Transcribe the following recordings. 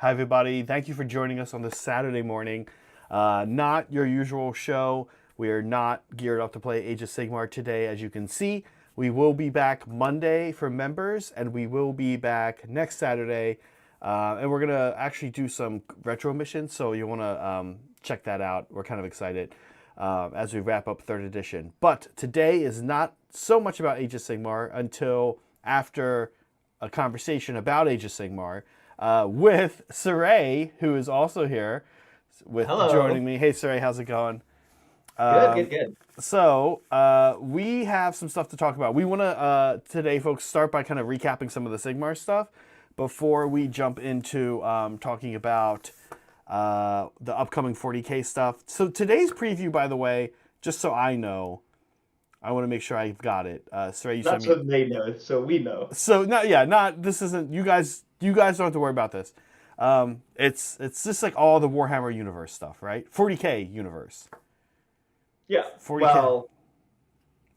Hi, everybody. Thank you for joining us on this Saturday morning. Not your usual show. We are not geared up to play Age of Sigmar today, as you can see. We will be back Monday for members, and we will be back next Saturday. And we're going to actually do some retro missions, so you want to check that out. We're kind of excited as we wrap up 3rd edition. But today is not so much about Age of Sigmar until after a conversation about Age of Sigmar. With Cire, who is also here with Hello. joining me. Hey, Cire, how's it going? Good. So we have some stuff to talk about. We want to today, folks, start by kind of recapping some of the Sigmar stuff before we jump into talking about the upcoming 40K stuff. So today's preview, by the way, just so I know, I want to make sure I've got it. Cire, you sent Not me. so they know, so we know. So not this isn't you guys. You guys don't have to worry about this. It's just like all the Warhammer universe stuff, right? 40K universe. Yeah. 40K. Well,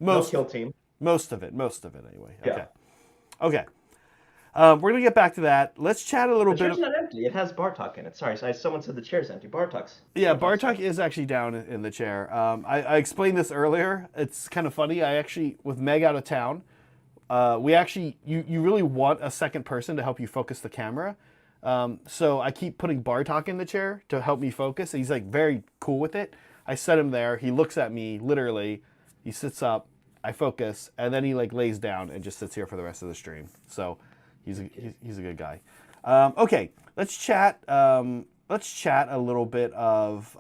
no Most kill team. most of it. Most of it anyway. Yeah. Okay. Okay. We're gonna get back to that. Let's chat a little The bit. chair's not empty. It has Bartok in it. Sorry, someone said the chair's empty. Yeah, Bartok's Bartok fine. is actually down in the chair. I explained this earlier. It's kind of funny. I actually, with Meg out of town, we actually, you really want a second person to help you focus the camera. So I keep putting Bartok in the chair to help me focus. He's like very cool with it. I set him there. He looks at me, literally. He sits up. I focus, and then he like lays down and just sits here for the rest of the stream. So he's a good guy. Okay, let's chat. Let's chat a little bit of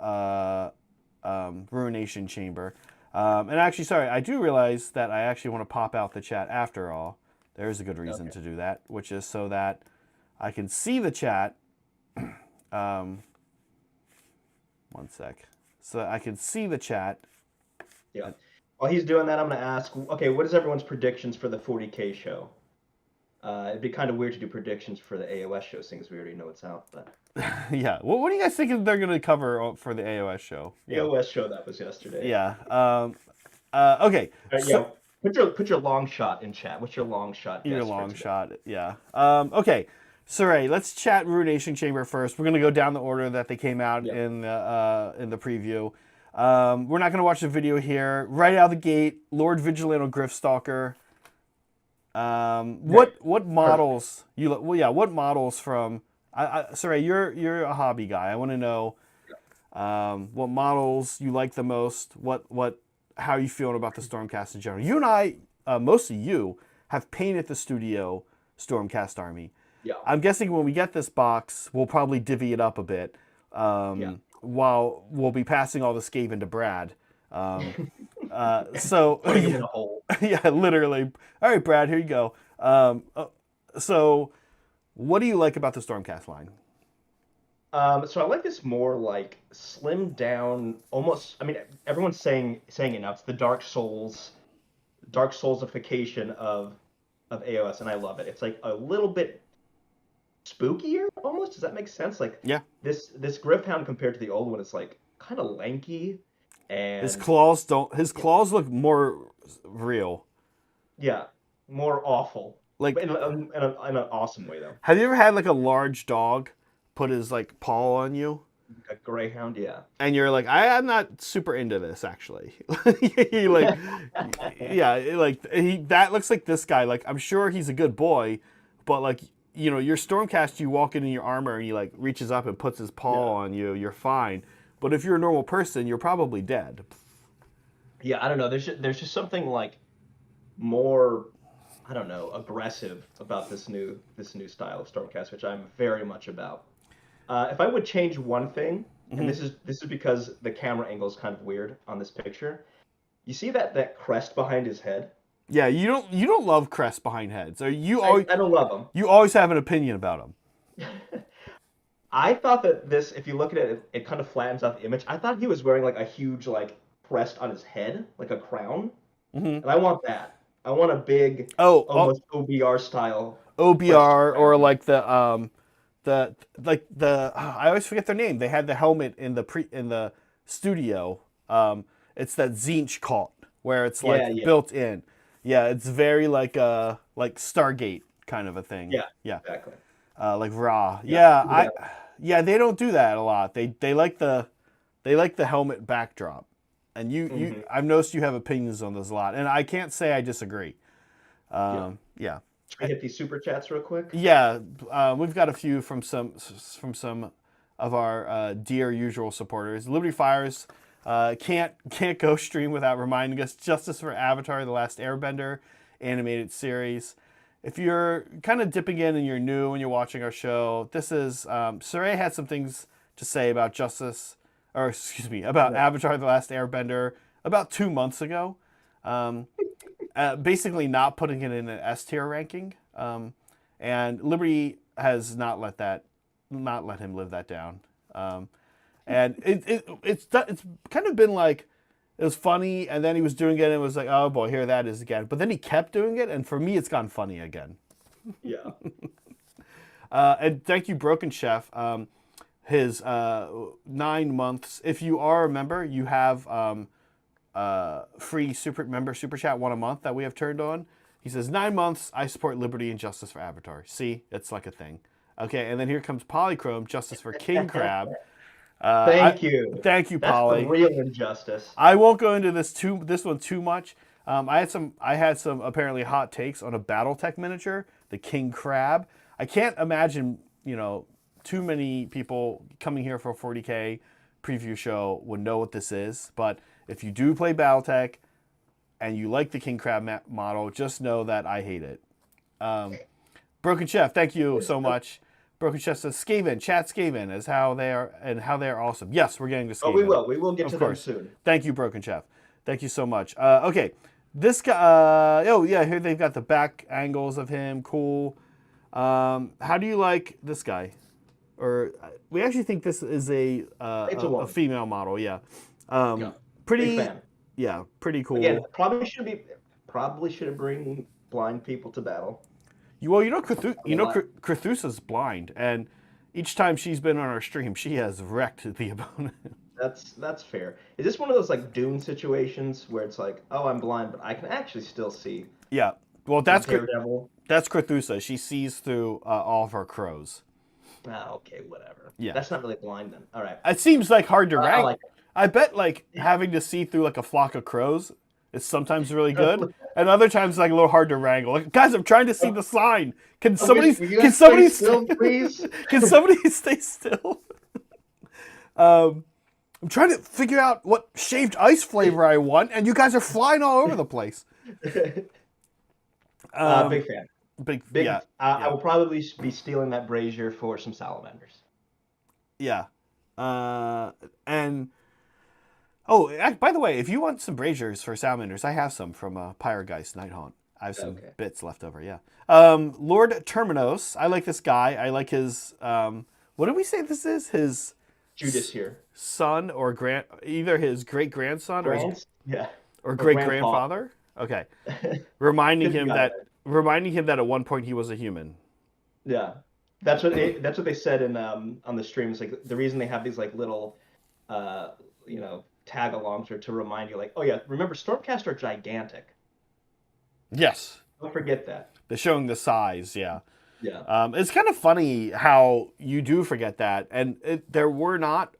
Ruination Chamber. And actually, sorry, I do realize that I actually want to pop out the chat after all. There's a good reason to do that, which is so that I can see the chat. One sec. So that I can see the chat. Yeah. While he's doing that, I'm going to ask, okay, what is everyone's predictions for the 40K show? It'd be kind of weird to do predictions for the AOS show, since we already know it's out. But Yeah. What do you guys think they're going to cover for the AOS show? Yeah. AOS show that was yesterday. Yeah. Okay. Yeah. Put your long shot in chat. What's your long shot? Your Guess for long today? shot. Yeah. Okay. Saray, let's chat Ruination Chamber first. We're gonna go down the order that they came out Yeah. in the preview. We're not gonna watch the video here. Right out of the gate, Lord Vigilante Gryphstalker. What models you? Well, yeah. What models from? Saray, you're a hobby guy. I want to know what models you like the most. How you feeling about the Stormcast in general? You and I, mostly you, have painted the studio Stormcast army. Yeah. I'm guessing when we get this box, we'll probably divvy it up a bit. Yeah. While we'll be passing all the Skaven to Brad. So Putting him in a hole. yeah, literally. All right, Brad, here you go. So what do you like about the Stormcast line? So I like this more like slimmed down, almost. I mean, everyone's saying it now. It's the Dark Soulsification of AOS, and I love it. It's like a little bit spookier, almost. Does that make sense? Like Yeah. this Gryph-hound compared to the old one is like kind of lanky, His and claws don't. His claws look more real. yeah, more awful, Like, but in an awesome way though. have you ever had like a large dog put his like paw on you, A greyhound, yeah. and you're like, I'm not super into this actually. You like, yeah, that looks like this guy. Like, I'm sure he's a good boy, but like, your Stormcast, you walk in your armor and he like reaches up and puts his paw on you. You're fine. But if you're a normal person, you're probably dead. Yeah, I don't know. There's just something like more, I don't know, aggressive about this new style of Stormcast, which I'm very much about. If I would change one thing, and this is because the camera angle is kind of weird on this picture. You see that crest behind his head? Yeah, you don't love crests behind heads. Or I don't love you always have an opinion about them. him. I thought that this, if you look at it, it kind of flattens out the image. I thought he was wearing like a huge like crest on his head, like a crown, and I want that. I want a big, Oh, almost OBR style crest OBR or crown. like the I always forget their name. They had the helmet in the studio. It's that Zinch caught where it's like Yeah, yeah, built in. Yeah, it's very like Stargate kind of a thing. yeah, Yeah. exactly. like Ra. Yeah. Yeah, they don't do that a lot. They like the helmet backdrop, and I've noticed you have opinions on this a lot, and I can't say I disagree. Yeah. Yeah. Should we hit these super chats real quick? Yeah, we've got a few from some of our dear usual supporters. Liberty Fires can't go stream without reminding us Justice for Avatar: The Last Airbender animated series. If you're kind of dipping in and you're new and you're watching our show, this is Cire had some things to say about about Avatar: The Last Airbender about 2 months ago. Basically not putting it in an S tier ranking. And Liberty has not let him live that down. And it's kind of been like, it was funny, and then he was doing it, and it was like, oh boy, here that is again. But then he kept doing it, and for me, it's gone funny again. Yeah. And thank you, Broken Chef. His 9 months. If you are a member, you have free super chat 1 a month that we have turned on. He says 9 months. I support liberty and justice for Avatar. See, it's like a thing. Okay, and then here comes Polychrome, justice for King Crab. Thank you. Thank you, That's Polly. the real injustice. I won't go into this one too much. I had some apparently hot takes on a BattleTech miniature, the King Crab. I can't imagine, too many people coming here for a 40K preview show would know what this is. But if you do play BattleTech and you like the King Crab model, just know that I hate it. Broken Chef, thank you so much. Broken Chef says Skaven, chat Skaven is how they are awesome. Yes, we're getting to Skaven. Oh, we will get to them soon. Thank you, Broken Chef. Thank you so much. Okay, this guy. Here they've got the back angles of him. Cool. How do you like this guy? Or we actually think this is a female model. Yeah. Pretty. Big fan. Yeah, pretty cool. Again, probably should bring blind people to battle. Crethusa's blind, and each time she's been on our stream, she has wrecked the opponent. That's fair. Is this one of those like Dune situations where it's like, oh, I'm blind, but I can actually still see? Yeah. Well, that's Daredevil. That's Crethusa. She sees through all of her crows. Okay, whatever. Yeah. That's not really blind then. All right. It seems like hard to rank. Like I bet having to see through like a flock of crows is sometimes really good, and other times it's like a little hard to wrangle. Like, guys, I'm trying to see the sign. Can somebody still, please? Can somebody stay still? I'm trying to figure out what shaved ice flavor I want, and you guys are flying all over the place. Big fan. Big. I will probably be stealing that brazier for some salamanders. Yeah. And by the way, if you want some braziers for salamanders, I have some from Pyrogeist Nighthaunt. I have some bits left over. Yeah. Lord Terminos. I like this guy. I like his. What did we say this is? His Judas here. Son or either his great grandson or great grandfather. Okay. reminding him that at one point he was a human. Yeah. That's what they said in on the stream. It's like the reason they have these like little tag-alongs are to remind you, like, oh yeah, remember Stormcast are gigantic. Yes. Don't forget that. They're showing the size, yeah. Yeah. It's kind of funny how you do forget that, and there were not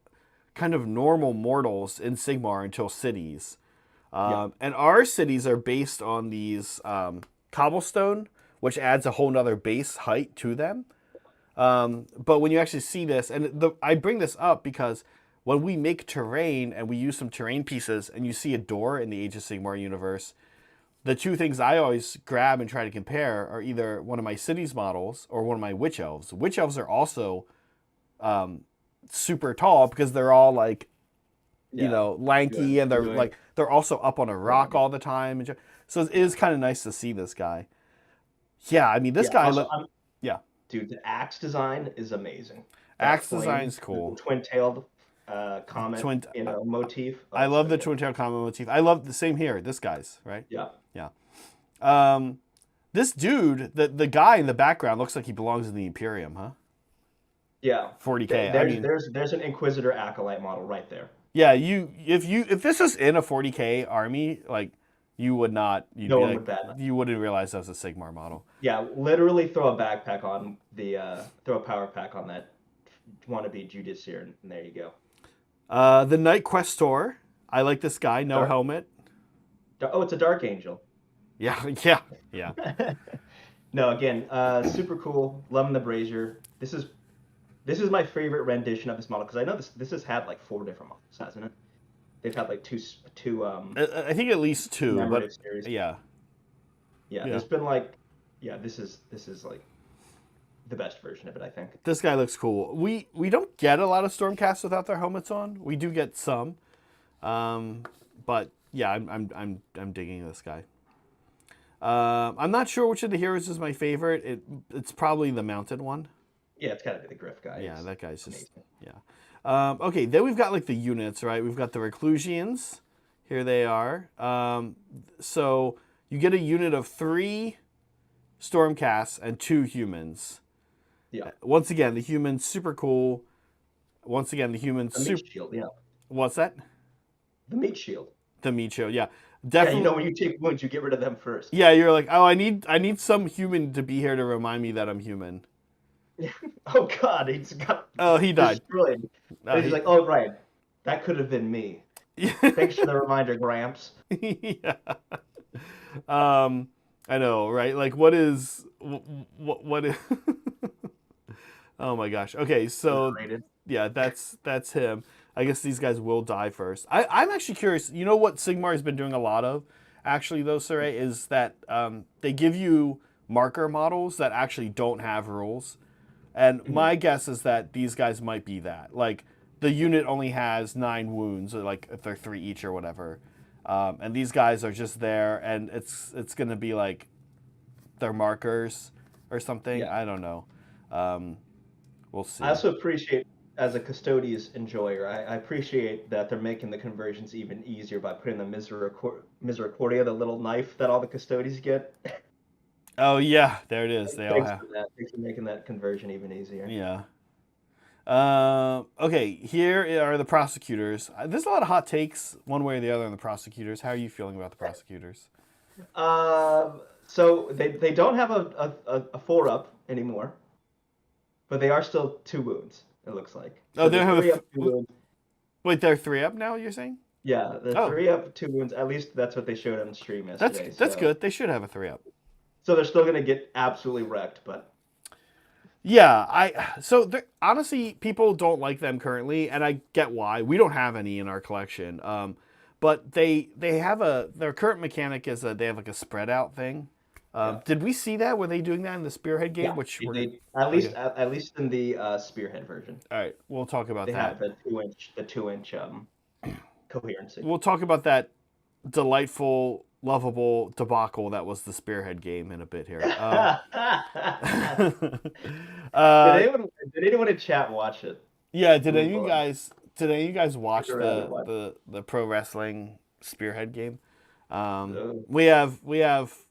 kind of normal mortals in Sigmar until cities. And our cities are based on these cobblestone, which adds a whole nother base height to them. But when you actually see this, and I bring this up because when we make terrain and we use some terrain pieces and you see a door in the Age of Sigmar universe, the two things I always grab and try to compare are either one of my cities models or one of my witch elves. Witch elves are also super tall because they're all like, lanky, and they're also up on a rock all the time. So it is kind of nice to see this guy. Yeah, I mean, this guy... Dude, the axe design is amazing. Axe design's cool. The twin-tailed comet motif. I love the twin-tailed comet motif. I love the same here. This guy's, right? Yeah. Yeah. This dude, the guy in the background looks like he belongs in the Imperium, huh? Yeah. 40K. There's an Inquisitor Acolyte model right there. Yeah, if this is in a 40K army, like, You would not. You'd No be one like, would bat. you wouldn't realize that was a Sigmar model. Yeah, literally throw a backpack on throw a power pack on that wannabe Judiciary, and there you go. The Knight Questor. I like this guy. No Dark. helmet. Oh, it's a Dark Angel. Yeah, yeah, yeah. No, again, super cool. Loving the brazier. This is my favorite rendition of this model because I know this has had like 4 different models, hasn't it? They've had like two I think at least 2, but commemorative series. yeah. Yeah, there's been like, yeah, this is like the best version of it, I think. This guy looks cool. We don't get a lot of Stormcasts without their helmets on. We do get some, but yeah, I'm digging this guy. I'm not sure which of the heroes is my favorite. It's probably the mounted one. Yeah, it's gotta be the Griff guy. Yeah, that guy's just amazing. yeah. Okay, then we've got like the units, right? We've got the Reclusians. Here they are. So you get a unit of 3 Stormcasts and 2 humans. Yeah. Once again, the humans super cool. Once again, the humans The meat shield, yeah. What's that? The meat shield. The meat shield, yeah. Yeah, Definitely. you know when you take wounds, you get rid of them first. Yeah, you're like, oh, I need some human to be here to remind me that I'm human. Oh God, he's got. Oh, he died. Destroyed. And he's like, oh right, that could have been me. Thanks for the reminder, Gramps. Yeah. I know, right? Like, what is what is? Oh my gosh. Okay, so yeah, that's him. I guess these guys will die first. I'm actually curious. You know what Sigmar has been doing a lot of, actually, though, Cire, is that they give you marker models that actually don't have rules. And my guess is that these guys might be that. Like, the unit only has 9 wounds, or like if they're 3 each or whatever. And these guys are just there, and it's going to be like their markers or something. Yeah. I don't know. We'll see. I also appreciate, as a Custodes enjoyer, I appreciate that they're making the conversions even easier by putting the Misericordia, the little knife that all the Custodes get. Oh yeah, there it is. They all have. Thanks for making that conversion even easier. Yeah. Okay, here are the prosecutors. There's a lot of hot takes one way or the other on the prosecutors. How are you feeling about the prosecutors? So they don't have a 4-up anymore, but they are still 2 wounds. It looks like. Oh, they have 3 up, 2 wounds. Wait, they're 3 up now. You're saying? Yeah, the 3 up, 2 wounds. At least that's what they showed on stream yesterday. That's good. They should have a 3 up. So they're still gonna get absolutely wrecked, but. Yeah, honestly, people don't like them currently, and I get why. We don't have any in our collection. But they have their current mechanic is they have like a spread out thing. Did we see that? Were they doing that in the Spearhead game? Yeah, Which at least in the Spearhead version. All right, we'll talk about that. They have the 2-inch coherency. We'll talk about that delightful, lovable debacle that was the Spearhead game in a bit here. Did anyone in chat watch it? Yeah, did any of you guys watch the pro wrestling Spearhead game? No. We have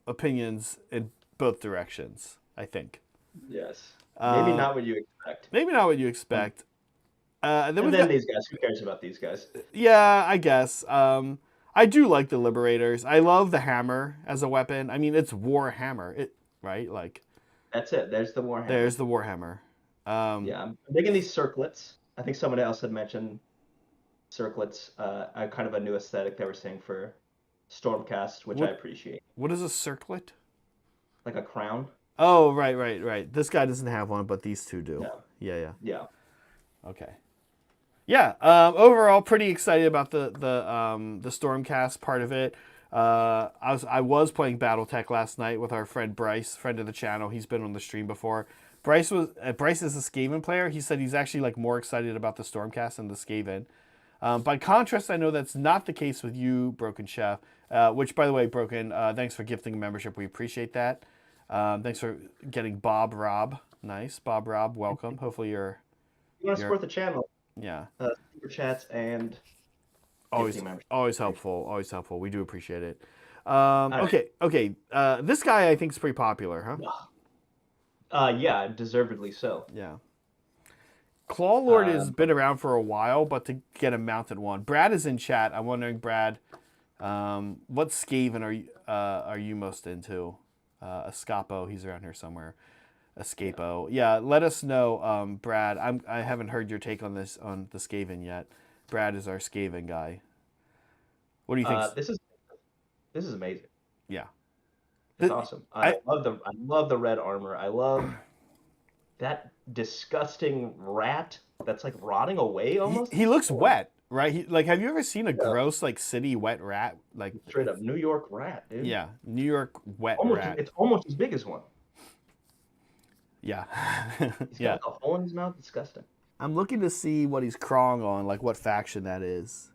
opinions in both directions, I think. Yes. Maybe not what you expect. Maybe not what you expect. And then these guys. Who cares about these guys? Yeah, I guess. I do like the Liberators. I love the hammer as a weapon. I mean, it's Warhammer, right? Like, that's it. There's the Warhammer. There's the Warhammer. Yeah, I'm digging these circlets. I think someone else had mentioned circlets. Kind of a new aesthetic they were saying for Stormcast, which I appreciate. What is a circlet? Like a crown. Oh, right. This guy doesn't have one, but these two do. No. Yeah. Okay. Yeah. Overall, pretty excited about the Stormcast part of it. I was playing BattleTech last night with our friend Bryce, friend of the channel. He's been on the stream before. Bryce is a Skaven player. He said he's actually like more excited about the Stormcast than the Skaven. By contrast, I know that's not the case with you, Broken Chef. Which, by the way, Broken, thanks for gifting a membership. We appreciate that. Thanks for getting Bob Rob. Nice, Bob Rob. Welcome. Hopefully you want to support the channel. Yeah. Super chats and always helpful. We do appreciate it. Okay. This guy I think is pretty popular, huh? Yeah, deservedly so. Yeah. Claw Lord has been around for a while, but to get a mounted one. Brad is in chat. I'm wondering, Brad, What Skaven are you most into? Escapo, he's around here somewhere. Escapo. Yeah, let us know, Brad. I haven't heard your take on this on the Skaven yet. Brad is our Skaven guy. What do you think? This is amazing. Yeah. It's awesome. I love the red armor. I love that disgusting rat that's like rotting away almost. He looks wet, right? Have you ever seen a Yeah. gross like city wet rat? Like Straight up New York rat, dude. yeah, New York wet Almost, rat. it's almost as big as one. Yeah, He's yeah. got like a hole in his mouth. Disgusting. I'm looking to see what he's crawling on, like what faction that is.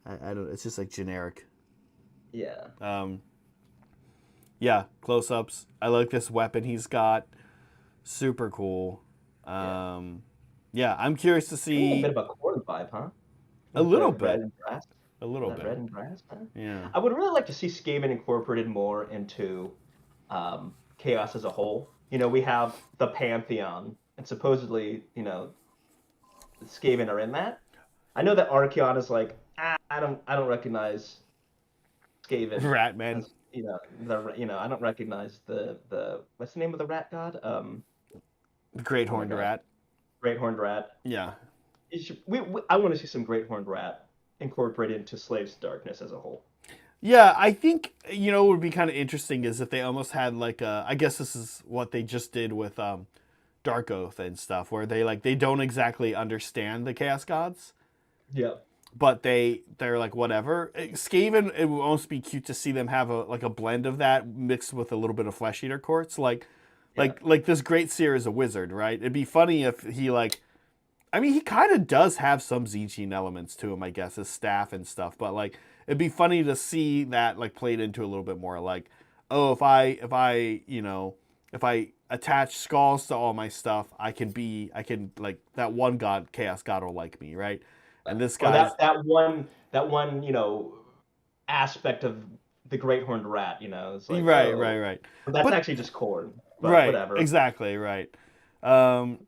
I don't. It's just like generic. Yeah. Yeah, close-ups. I like this weapon he's got. Super cool. Yeah, I'm curious to see. A bit of a corn vibe, huh? A little Red bit. and grass. A little bit. Red and grass, huh? Yeah. I would really like to see Skaven incorporated more into Chaos as a whole. You know, we have the Pantheon, and supposedly, you know, the Skaven are in that. I know that Archeon is like, I don't recognize Skaven. Ratman. As, I don't recognize the what's the name of the rat god? The Great Horned Rat. Great Horned Rat. Yeah. I want to see some Great Horned Rat incorporated into Slaves to Darkness as a whole. Yeah, I think what would be kind of interesting is if they almost had like I guess this is what they just did with Dark Oath and stuff, where they don't exactly understand the Chaos Gods. Yeah. But they're like whatever. Skaven, it would almost be cute to see them have a blend of that mixed with a little bit of Flesh Eater Courts. Like this Great Seer is a wizard, right? It'd be funny if he he kind of does have some Tzeentch elements to him, I guess, his staff and stuff. But it'd be funny to see that played into a little bit more. Like, oh, if I attach skulls to all my stuff, I can that one god, Chaos God, will like me, right? And this guy, that one aspect of the Great Horned Rat, it's like right. But that's actually just corn. But right, whatever. Exactly, right. Brad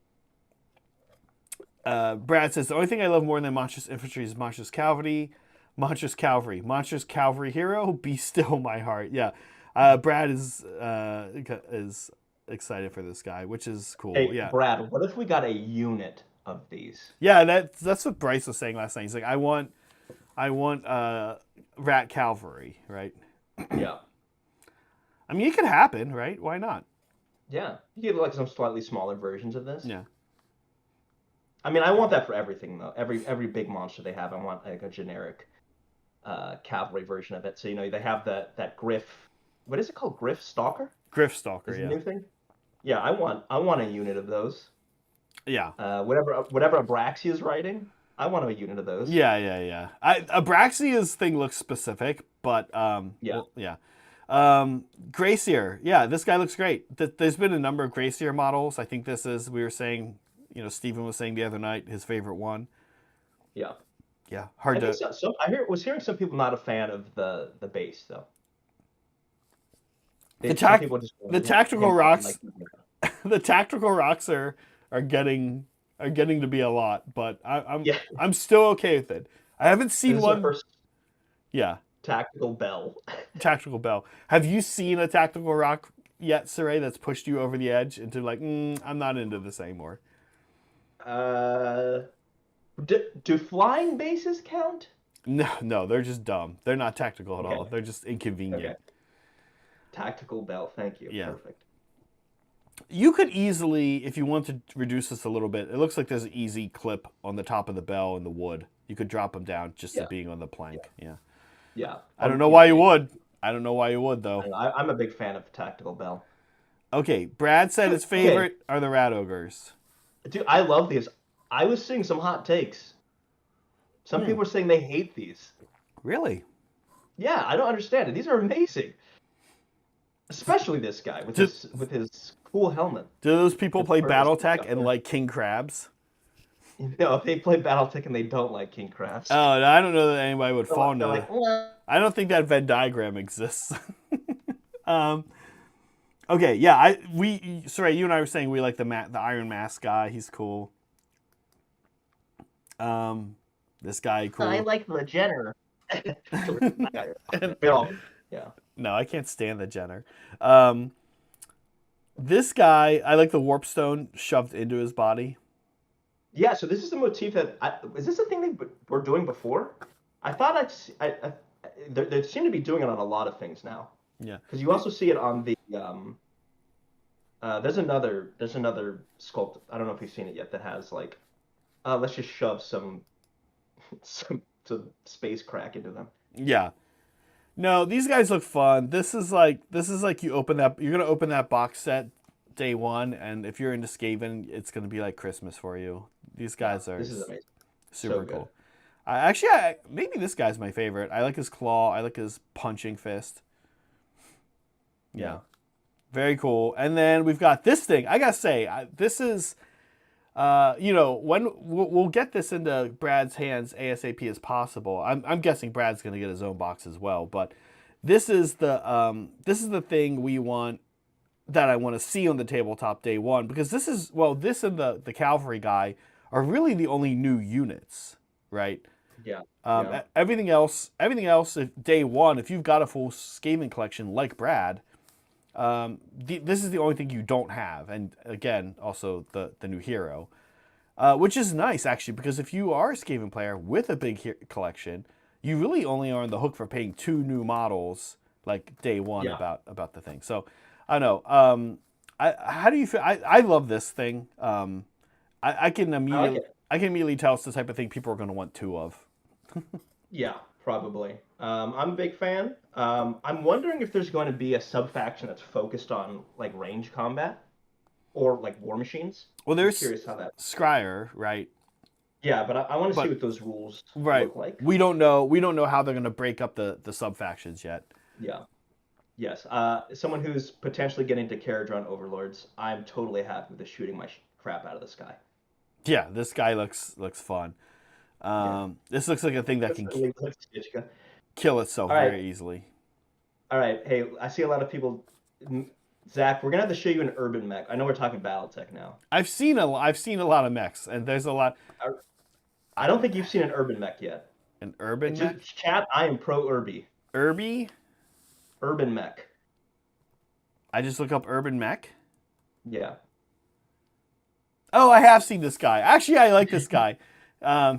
says the only thing I love more than Monstrous Infantry is Monstrous Cavalry. Monstrous Cavalry hero, be still my heart. Yeah, Brad is excited for this guy, which is cool. Hey, yeah, Brad, what if we got a unit of these? Yeah, that's what Bryce was saying last night. He's like, I want Rat Cavalry, right? Yeah. I mean, it could happen, right? Why not? Yeah, you get some slightly smaller versions of this. Yeah. I mean, I want that for everything though. Every big monster they have, I want a generic cavalry version of it. So they have that Griff. What is it called? Griff Stalker. Griff Stalker. Is yeah. The new thing. Yeah, I want a unit of those. Yeah. Whatever Abraxia is writing, I want a unit of those. Yeah. Abraxia's thing looks specific, but yeah. Well, yeah. Gracier. Yeah, this guy looks great. There's been a number of Gracier models. I think this is, we were saying, Stephen was saying the other night, his favorite one. Yeah. Yeah. Was hearing some people not a fan of the base though. The tactical rocks. The tactical rocks are getting to be a lot, but I'm still okay with it. I haven't seen one. Yeah. Tactical bell. Tactical bell. Have you seen a tactical rock yet, Cire, that's pushed you over the edge into I'm not into this anymore? Do flying bases count? No, they're just dumb. They're not tactical at all. They're just inconvenient. Okay. Tactical bell, thank you. Yeah. Perfect. You could easily, if you want to reduce this a little bit, it looks like there's an easy clip on the top of the bell in the wood. You could drop them down just to being on the plank. Yeah. I don't know why you would. I don't know why you would, though. I'm a big fan of tactical bell. Okay, Brad said his favorite are the Rat Ogres. Dude, I love these. I was seeing some hot takes. Some people were saying they hate these. Really? Yeah, I don't understand it. These are amazing. Especially this guy with his cool helmet. Do those people play BattleTech and like King Crabs? No, they play BattleTech and they don't like King Crabs. Oh, I don't know that anybody would fall into that. I don't think that Venn diagram exists. Okay, yeah, sorry, you and I were saying we like the Iron Mask guy. He's cool. This guy cool. I like the Jenner. We all, yeah. No, I can't stand the Jenner. Um, this guy, I like the warp stone shoved into his body. Yeah, so this is the motif is this a thing they were doing before? I thought they seem to be doing it on a lot of things now. Yeah. Because you also see it on the there's another sculpt. I don't know if you've seen it yet that has like let's just shove some some space crack into them. Yeah. No, these guys look fun. This is like you open that you're gonna open that box set day one, and if you're into Skaven, it's gonna be like Christmas for you. These Yeah, guys are this is amazing. So super good. cool. Maybe this guy's my favorite. I like his claw. I like his punching fist. Yeah, Yeah. very cool. And then we've got this thing. I gotta say, this is, when we'll get this into Brad's hands ASAP as possible. I'm guessing Brad's gonna get his own box as well. But this is the thing we want that I want to see on the tabletop day one, because this and the cavalry guy are really the only new units, right? Yeah. Yeah. Everything else, if day one, if you've got a full Skaven collection like Brad, this is the only thing you don't have. And again, also the new hero, which is nice actually, because if you are a Skaven player with a big collection, you really only are on the hook for paying 2 new models like day one Yeah. about the thing. So I don't know. How do you feel? I love this thing. I can I like immediately it. I can immediately tell it's the type of thing people are going to want 2 of. Yeah, probably. I'm a big fan. I'm wondering if there's going to be a sub faction that's focused on like range combat or like war machines. Well, I'm there's curious how that. Scryer, right? Yeah, but I want to see But what those rules right, look like. we don't know. We don't know how they're going to break up the sub factions yet. Yeah. Yes. Someone who's potentially getting to Caradron overlords, I'm totally happy with the shooting my crap out of this guy. Yeah, this guy looks fun. Yeah. This looks like a thing that That's can really good, Stitchka. kill itself All right. very easily. All right. Hey, I see a lot of people. Zach, we're gonna have to show you an urban mech. I know we're talking BattleTech now. I've seen a lot of mechs, and there's a lot. I, I don't think you've seen an urban mech yet. An urban It's mech, just chat. I am pro Urby. Irby. Urban mech. I just look up urban mech. Yeah. Oh, I have seen this guy. Actually, I like this guy.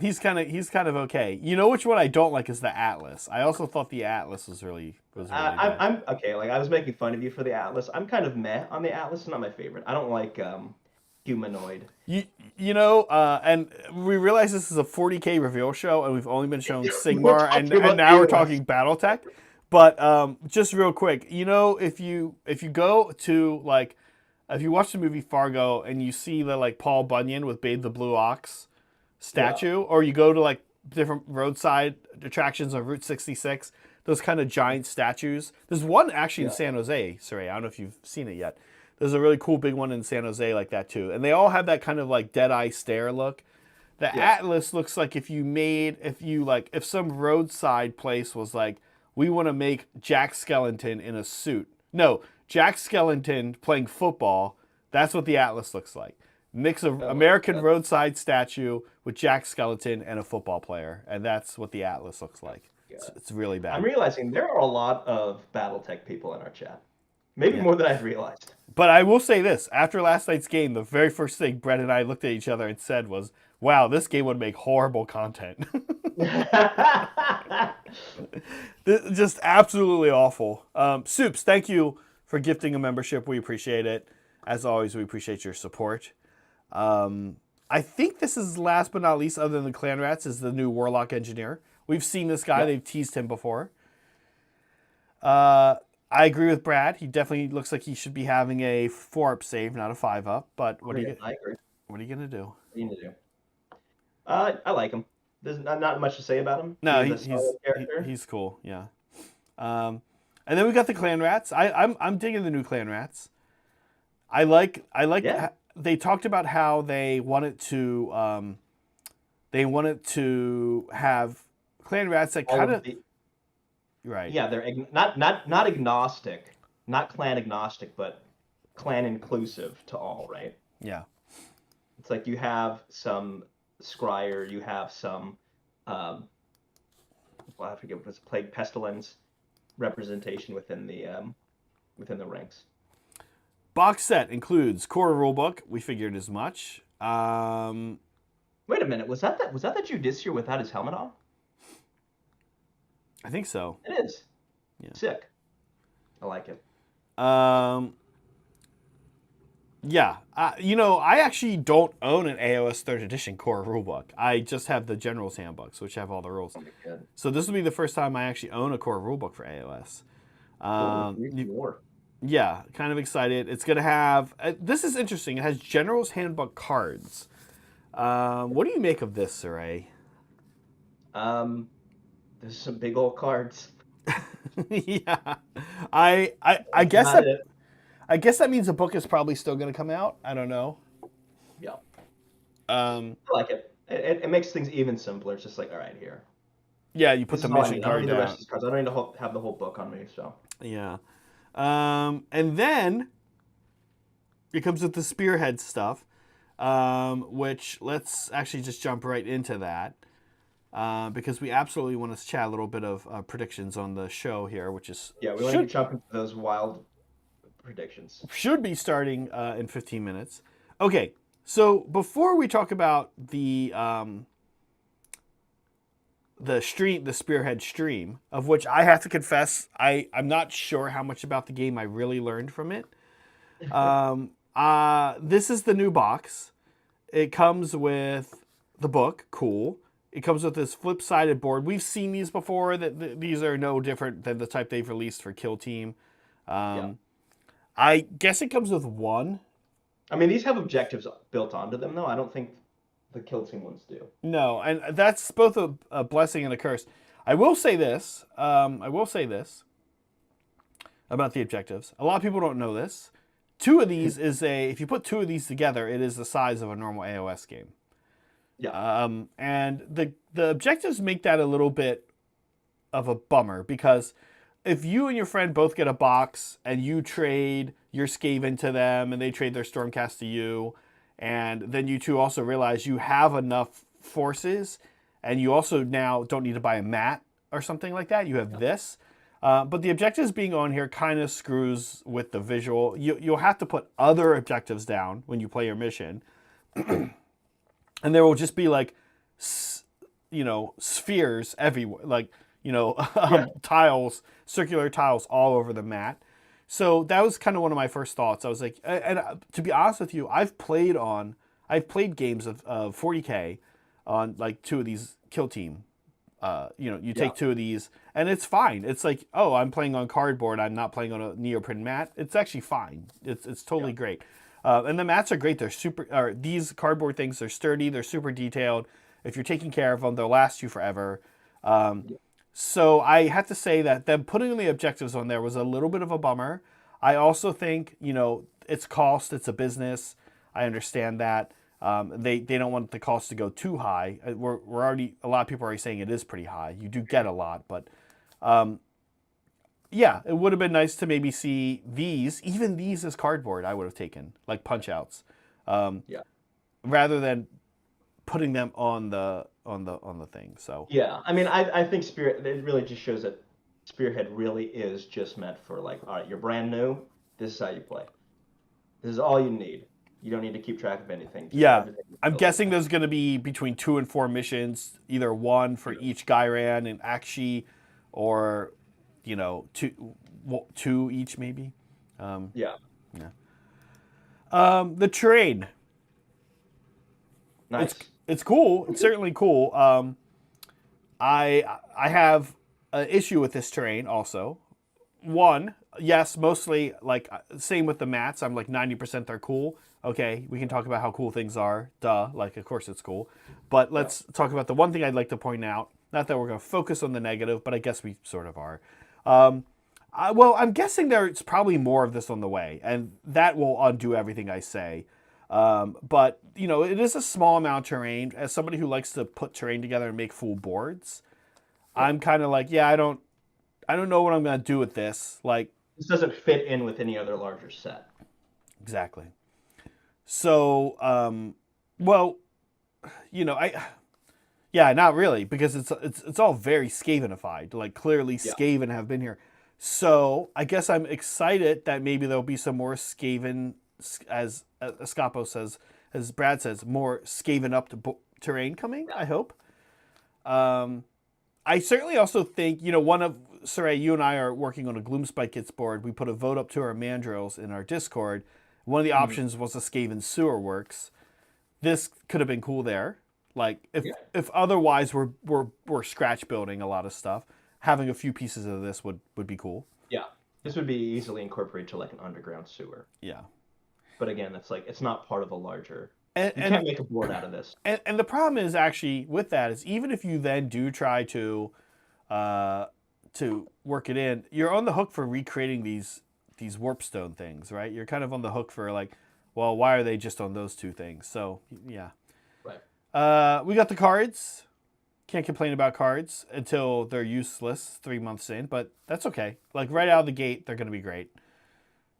He's kind of okay. You know which one I don't like is the Atlas. I also thought the Atlas was really bad. I'm okay. Like I was making fun of you for the Atlas. I'm kind of meh on the Atlas. It's not my favorite. I don't like humanoid. And we realize this is a 40K reveal show, and we've only been shown We're Sigmar, and, talking about and now we're Atlas. talking BattleTech. But just real quick, if you go to like, if you watch the movie Fargo and you see the like Paul Bunyan with Babe the Blue Ox Yeah. statue, or you go to like different roadside attractions on Route 66, those kind of giant statues. There's one actually in Yeah. San Jose, Saray. I don't know if you've seen it yet. There's a really cool big one in San Jose like that too, and they all have that kind of like dead eye stare look. The Yeah. Atlas looks like if some roadside place was like, we want to make Jack Skellington in a suit. No, Jack Skellington playing football. That's what the Atlas looks like. Mix of Oh, American that- roadside statue with Jack Skellington and a football player, and that's what the Atlas looks like. It's really I'm bad. realizing there are a lot of BattleTech people in our chat. Maybe Yeah. more than I've realized. But I will say this: after last night's game, the very first thing Brett and I looked at each other and said was, "Wow, this game would make horrible content." Just absolutely awful. Soups, thank you for gifting a membership. We appreciate it. As always, we appreciate your support. I think this is last but not least, other than the Clan Rats, is the new Warlock Engineer. We've seen this guy. Yep. They've teased him before. I agree with Brad. He definitely looks like he should be having a 4-up save, not a 5-up. But I agree. what are you gonna do? What do you need to do? I like him. There's not much to say about him. No, He's a solid character. he's cool. Yeah. And then we got the Clan Rats. I'm digging the new Clan Rats. I like. Yeah. They talked about how they wanted to have Clan Rats that All kind of of the- right. Yeah, they're not agnostic, not clan agnostic, but clan inclusive to all, right? Yeah. It's like you have some Scryer, you have some well, I forget what it was, plague pestilence representation within the ranks. Box set includes core rulebook. We figured as much. Wait a minute, was that the Judiciary without his helmet on? I think so. It is. Yeah. Sick. I like it. Yeah. I actually don't own an AOS 3rd edition core rulebook. I just have the General's Handbooks, which have all the rules. Good. So this will be the first time I actually own a core rulebook for AOS. More. Yeah, kind of excited. It's going to have... this is interesting. It has General's Handbook cards. What do you make of this, Cire? There's some big old cards. Yeah. I guess that... I guess that means the book is probably still going to come out. I don't know. Yeah. I like it. It makes things even simpler. It's just like, all right, here. Yeah, you put the mission card I don't need down. the rest of these cards. I don't need to have the whole book on me. So. Yeah. And then it comes with the spearhead stuff, which let's actually just jump right into that. Because we absolutely want to chat a little bit of predictions on the show here, which is... Yeah, we want to jump into those wild predictions. Should be starting in 15 minutes. Okay, so before we talk about the Spearhead stream, of which I have to confess, I'm not sure how much about the game I really learned from it. This is the new box. It comes with the book, cool. It comes with this flip-sided board. We've seen these before. These are no different than the type they've released for Kill Team. I guess it comes with one. I mean, these have objectives built onto them, though. I don't think the Kill Team ones do. No, and that's both a blessing and a curse. I will say this. About the objectives. A lot of people don't know this. Two of these if you put two of these together, it is the size of a normal AOS game. Yeah. And the objectives make that a little bit of a bummer, because if you and your friend both get a box and you trade your Skaven to them and they trade their Stormcast to you, and then you two also realize you have enough forces and you also now don't need to buy a mat or something like that, you have this. But the objectives being on here kind of screws with the visual. You'll have to put other objectives down when you play your mission. And there will just be like, spheres everywhere, tiles, circular tiles all over the mat. So that was kind of one of my first thoughts. I was like, and to be honest with you, I've played games of 40K on like two of these Kill Team. Take two of these and it's fine. It's like, oh, I'm playing on cardboard. I'm not playing on a neoprene mat. It's actually fine. It's totally great. And the mats are great. These cardboard things are sturdy. They're super detailed. If you're taking care of them, they'll last you forever. So I have to say that them putting the objectives on there was a little bit of a bummer. I also think, it's cost. It's a business. I understand that. They don't want the cost to go too high. We're already, a lot of people are already saying it is pretty high. You do get a lot, but it would have been nice to maybe see even these as cardboard. I would have taken like punch outs, rather than putting them on the thing. So yeah, I mean, I think Spearhead, it really just shows that Spearhead really is just meant for like, all right, you're brand new. This is how you play. This is all you need. You don't need to keep track of anything. I'm guessing there's going to be between 2 and 4 missions, either one for each Gyran and Akshi, or two each maybe. The terrain. Nice. It's cool. It's certainly cool. I have an issue with this terrain also. One, yes, mostly like same with the mats. I'm like 90% they're cool. Okay, we can talk about how cool things are. Duh, like of course it's cool. But let's talk about the one thing I'd like to point out. Not that we're going to focus on the negative, but I guess we sort of are. I'm guessing there's probably more of this on the way, and that will undo everything I say. But it is a small amount of terrain. As somebody who likes to put terrain together and make full boards, I'm kind of like, I don't know what I'm going to do with this. Like, this doesn't fit in with any other larger set. Exactly. So, Yeah, not really, because it's all very Skavenified. Like clearly Yeah. Skaven have been here. So I guess I'm excited that maybe there'll be some more Skaven, as Escapo says, as Brad says, more Skaven up to terrain coming. I hope. Um, I certainly also think, one of Saray, you and I are working on a Gloomspite Kits board. We put a vote up to our mandrills in our Discord. One of the Mhm. options was a Skaven Sewer Works. This could have been cool there. Like Yeah. if otherwise we're scratch building a lot of stuff, having a few pieces of this would be cool. Yeah. This would be easily incorporated to like an underground sewer. Yeah. But again, it's not part of a larger. And You and can't make a board out of this. and the problem is actually with that is even if you then do try uh to work it in, you're on the hook for recreating these warpstone things, right? You're kind of on the hook for like, well, why are they just on those two things? So yeah. Right. We got the cards. Can't complain about cards until they're useless 3 months in, but that's okay. Like right out of the gate, they're gonna be great.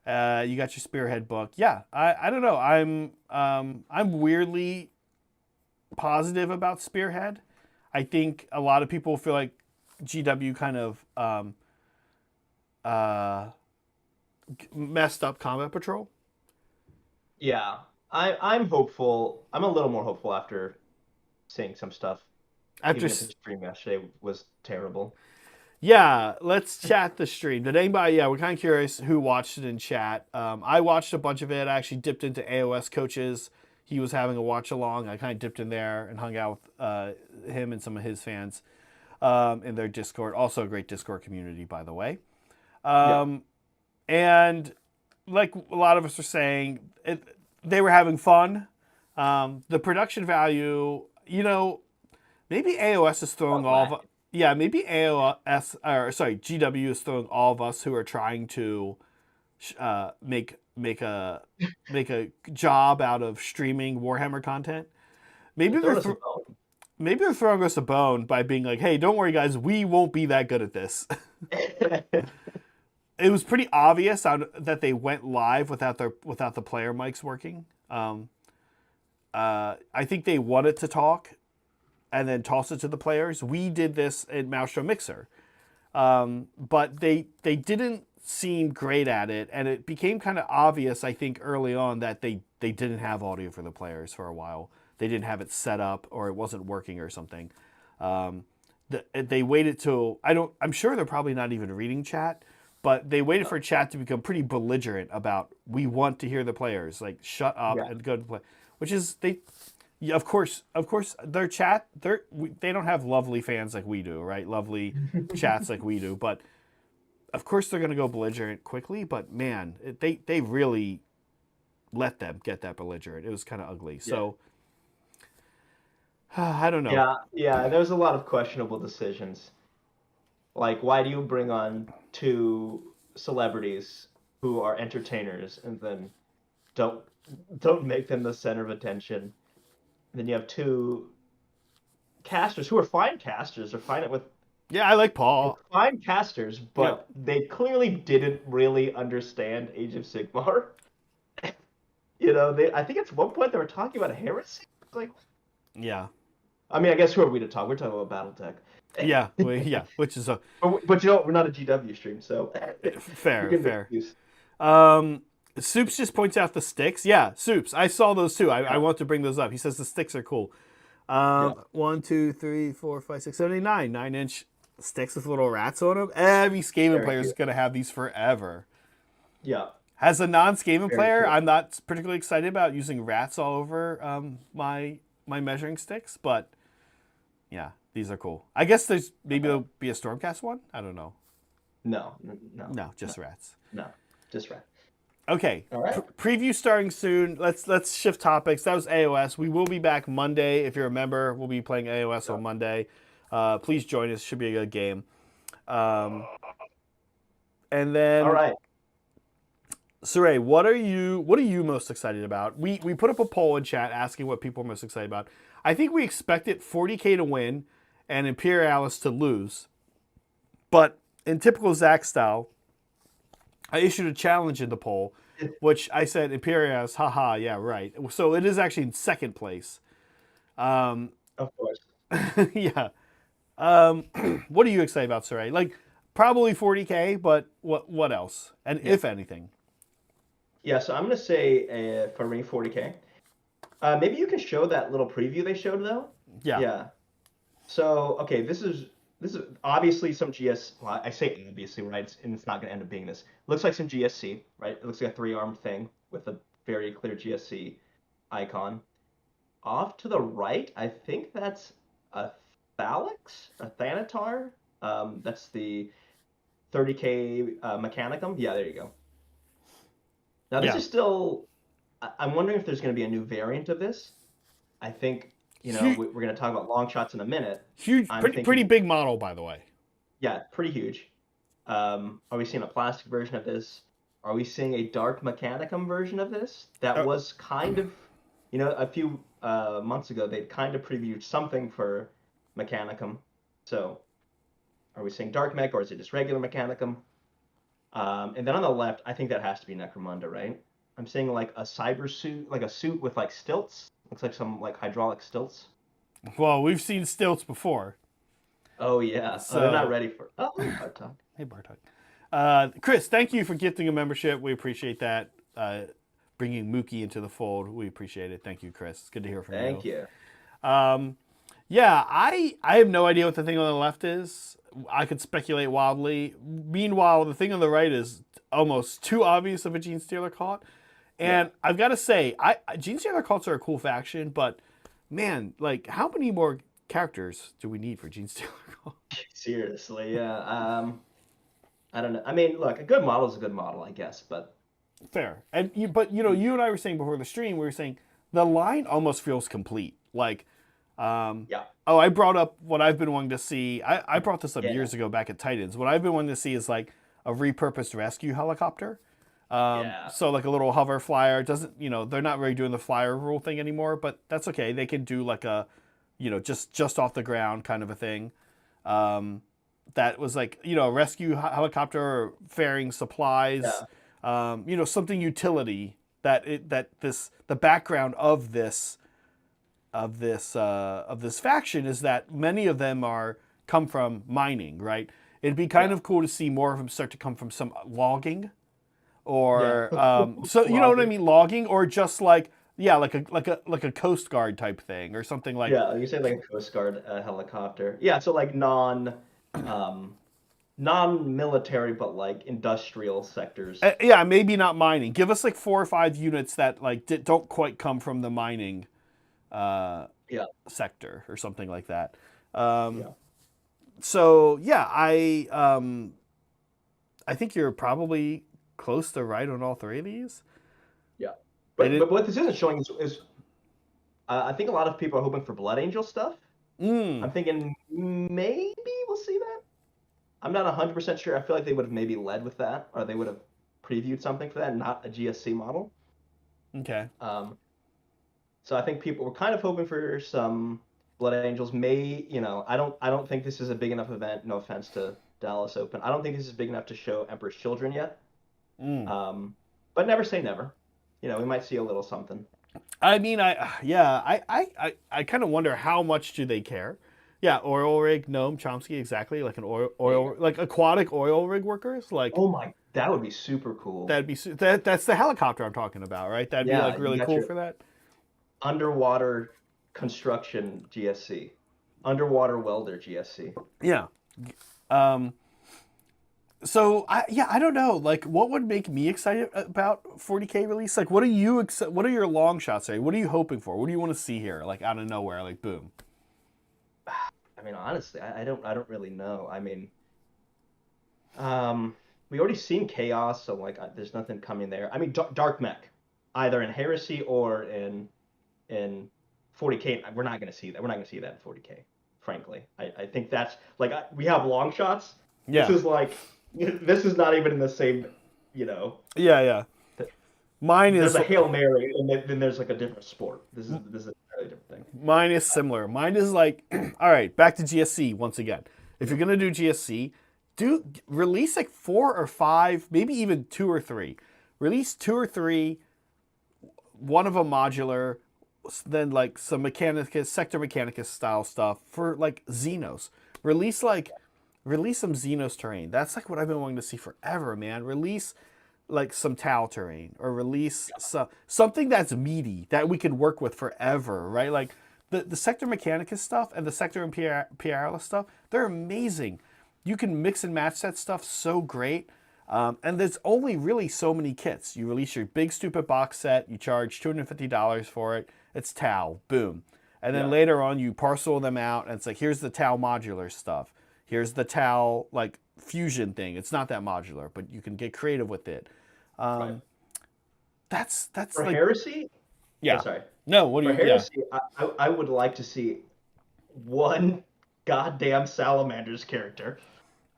You got your Spearhead book. Yeah, I don't know. I'm weirdly positive about Spearhead. I think a lot of people feel like GW kind of uh, messed up Combat Patrol. Yeah. I'm hopeful. I'm a little more hopeful after seeing some stuff, After even if the stream yesterday was terrible. Yeah, let's chat the stream. Did anybody? Yeah, we're kind of curious who watched it in chat. I watched a bunch of it. I actually dipped into AOS coaches. He was having a watch along. I kind of dipped in there and hung out with him and some of his fans in their Discord. Also, a great Discord community, by the way. Yeah. And like a lot of us are saying, they were having fun. The production value, maybe AOS is throwing all of. Yeah, maybe AOS, or sorry, GW is throwing all of us who are trying to make a job out of streaming Warhammer content. Maybe Throw us a bone. maybe they're throwing us a bone by being like, "Hey, don't worry, guys, we won't be that good at this." It was pretty obvious that they went live without the player mics working. I think they wanted to talk and then toss it to the players. We did this at Maelstrom Mixer, but they didn't seem great at it, and it became kind of obvious, I think, early on that they didn't have audio for the players for a while. They didn't have it set up, or it wasn't working, or something. They waited till I'm sure they're probably not even reading chat, but they waited for chat to become pretty belligerent about we want to hear the players, like shut up and go to play, which is they. Yeah, of course, their chat, they don't have lovely fans like we do, right? Lovely chats like we do, but of course they're going to go belligerent quickly. But man, they really let them get that belligerent. It was kind of ugly. So I don't know. Yeah. There's a lot of questionable decisions. Like, why do you bring on two celebrities who are entertainers and then don't don't make them the center of attention? Then you have two casters who are fine casters, are fine with Yeah, I like Paul. fine casters, but they clearly didn't really understand Age of Sigmar. I think at one point they were talking about heresy. Like, yeah. I mean, I guess who are we to talk? We're talking about BattleTech. Yeah, which is but we're not a GW stream, so fair. Soups just points out the sticks. Yeah, Soups. I saw those too. I want to bring those up. He says the sticks are cool. 1, 2, 3, 4, 5, 6, 7, 8, 9. 9-inch sticks with little rats on them. Every Skaven player is going to have these forever. Yeah. As a non-Skaven player, cool. I'm not particularly excited about using rats all over my measuring sticks, but yeah, these are cool. I guess there'll be a Stormcast one. I don't know. No, just rats. No, just rats. Okay. All right. Preview starting soon. Let's shift topics. That was AOS. We will be back Monday. If you're a member, we'll be playing AOS on Monday. Please join us. Should be a good game. And then, all right. Saray, what are you most excited about? We put up a poll in chat asking what people are most excited about. I think we expected 40K to win and Imperialis to lose. But in typical Zach style, I issued a challenge in the poll, which I said Imperialis, haha, yeah, right. So it is actually in second place. Of course. Yeah. What are you excited about, Sarai? Like, probably 40K, but what else? And Yeah. if anything. Yeah, so I'm gonna say for me 40K. Maybe you can show that little preview they showed though. Yeah. Yeah. So okay, this is obviously some GS. Well, I say obviously, right? And it's not gonna end up being this. Looks like some GSC, right? It looks like a three-armed thing with a very clear GSC icon. Off to the right, I think that's a Thalix, a Thanatar. That's the 30K Mechanicum. Yeah, there you go. Now this Yeah. is still. I'm wondering if there's going to be a new variant of this. I think Huge, we're going to talk about long shots in a minute. huge, I'm pretty thinking, big model, by the way. yeah, pretty huge. Are we seeing a plastic version of this? Are we seeing a dark Mechanicum version of this? That Uh, was kind of, a few months ago they kind of previewed something for Mechanicum. So, are we seeing dark mech or is it just regular Mechanicum? And then on the left, I think that has to be Necromunda, right? I'm seeing like a cyber suit, like a suit with like stilts. Looks like some like hydraulic stilts. well, we've seen stilts before. Oh yeah. Oh, they're not So, ready for. Oh, Bartok. hey, Bartok. Chris, thank you for gifting a membership. We appreciate that. Bringing Mookie into the fold. We appreciate it. Thank you, Chris. It's good to hear from Thank you. you. Yeah, I have no idea what the thing on the left is. I could speculate wildly. Meanwhile, the thing on the right is almost too obvious of a Gene Stealer cult. Yeah. And I've got to say, Gene Stealer cults are a cool faction, but man, like, how many more characters do we need for Gene Stealer cult? Seriously, yeah. I don't know. I mean, look, a good model is a good model, I guess, but Fair. And but you and I were saying before the stream, we were saying the line almost feels complete. Like, yeah, oh, I brought up what I've been wanting to see. I brought this up yeah, years ago back at Titans. What I've been wanting to see is like a repurposed rescue helicopter. yeah, So like a little hover flyer. It doesn't, they're not really doing the flyer rule thing anymore, but that's okay. They can do like a, just off the ground kind of a thing. That was like, a rescue helicopter ferrying supplies, yeah, something utility the background of this faction is that many of them come from mining, right? It'd be kind yeah, of cool to see more of them start to come from some logging, yeah. or so you know what I Logging. mean, logging, or just like yeah, like a Coast Guard type thing, or something like Yeah, you say like a Coast Guard helicopter. Yeah, so like um, non-military, but like industrial sectors. yeah, maybe not mining. Give us like 4 or 5 units that like don't quite come from the mining uh, Yeah, sector or something like that. Um, yeah, so yeah, I think you're probably close to right on all three of these. yeah. They But didn't. what this isn't showing is I think a lot of people are hoping for Blood Angel stuff. Mm, I'm thinking maybe we'll see that. I'm not 100% sure. I feel like they would have maybe led with that, or they would have previewed something for that, not a GSC model. okay. Um, so I think people were kind of hoping for some Blood Angels. I don't think this is a big enough event. No offense to Dallas Open. I don't think this is big enough to show Emperor's Children yet. Mm. But never say never. We might see a little something. I mean, I kind of wonder how much do they care. Yeah, oil rig, gnome, Chomsky, exactly like an There you go. like aquatic oil rig workers. Like Oh my, that would be super cool. that's the helicopter I'm talking about, right? That'd be Yeah, like you really got cool your for that. underwater construction GSC, underwater welder GSC. Yeah. Um, so I don't know. Like, what would make me excited about 40K release? Like, what are what are your long shots? Say, what are you hoping for? What do you want to see here? Like out of nowhere, like boom. I mean, honestly, I don't really know. I mean, we already seen chaos, so like, there's nothing coming there. I mean, dark mech, either in Heresy or in 40K. We're not gonna see that. We're not gonna see that in 40K. Frankly, I think that's like we have long shots. This Yeah, is like this is not even in the same. You know, yeah. Mine there's is a Hail Mary, and then there's like a different sport. This is a entirely different thing. mine is similar. Mine is like, all right, back to GSC once again. If you're gonna do GSC, do release like 4 or 5, maybe even 2 or 3. Release 2 or 3, one of them modular, then like some Mechanicus, Sector Mechanicus style stuff for like Xenos. Release some Xenos terrain. That's like what I've been wanting to see forever, man. Release like some Tau terrain, or release something that's meaty that we can work with forever, right? Like the Sector Mechanicus stuff and the Sector Imperialis stuff, they're amazing. You can mix and match that stuff so great. And there's only really so many kits. You release your big stupid box set, you charge $250 for it, it's Tau, boom. And then later on you parcel them out, and it's like, here's the Tau modular stuff. Here's the Tau like fusion thing. It's not that modular, but you can get creative with it. Right. That's For like Heresy? yeah. Oh, sorry. No, what do For you? Heresy, I would like to see one goddamn Salamander's character.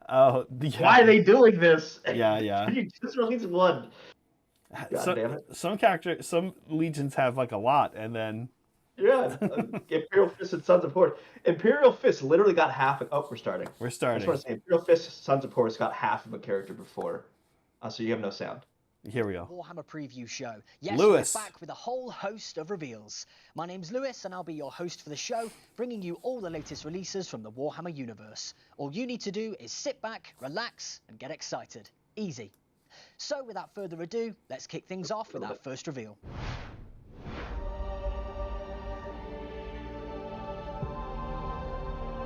Oh, Why are they doing this? Yeah. Can you just release one? God damn it. Some legions have like a lot, and then Yeah, Imperial Fist and Sons of Horus. Imperial Fist literally got half. We're starting. We're I starting. just want to say Imperial Fist, Sons of Horus got half of a character before, so you have no sound. Here we go. Warhammer preview show. Yes, Lewis. we're back with a whole host of reveals. My name's Lewis, and I'll be your host for the show, bringing you all the latest releases from the Warhammer universe. All you need to do is sit back, relax, and get excited. Easy. So, without further ado, let's kick things off with our first reveal.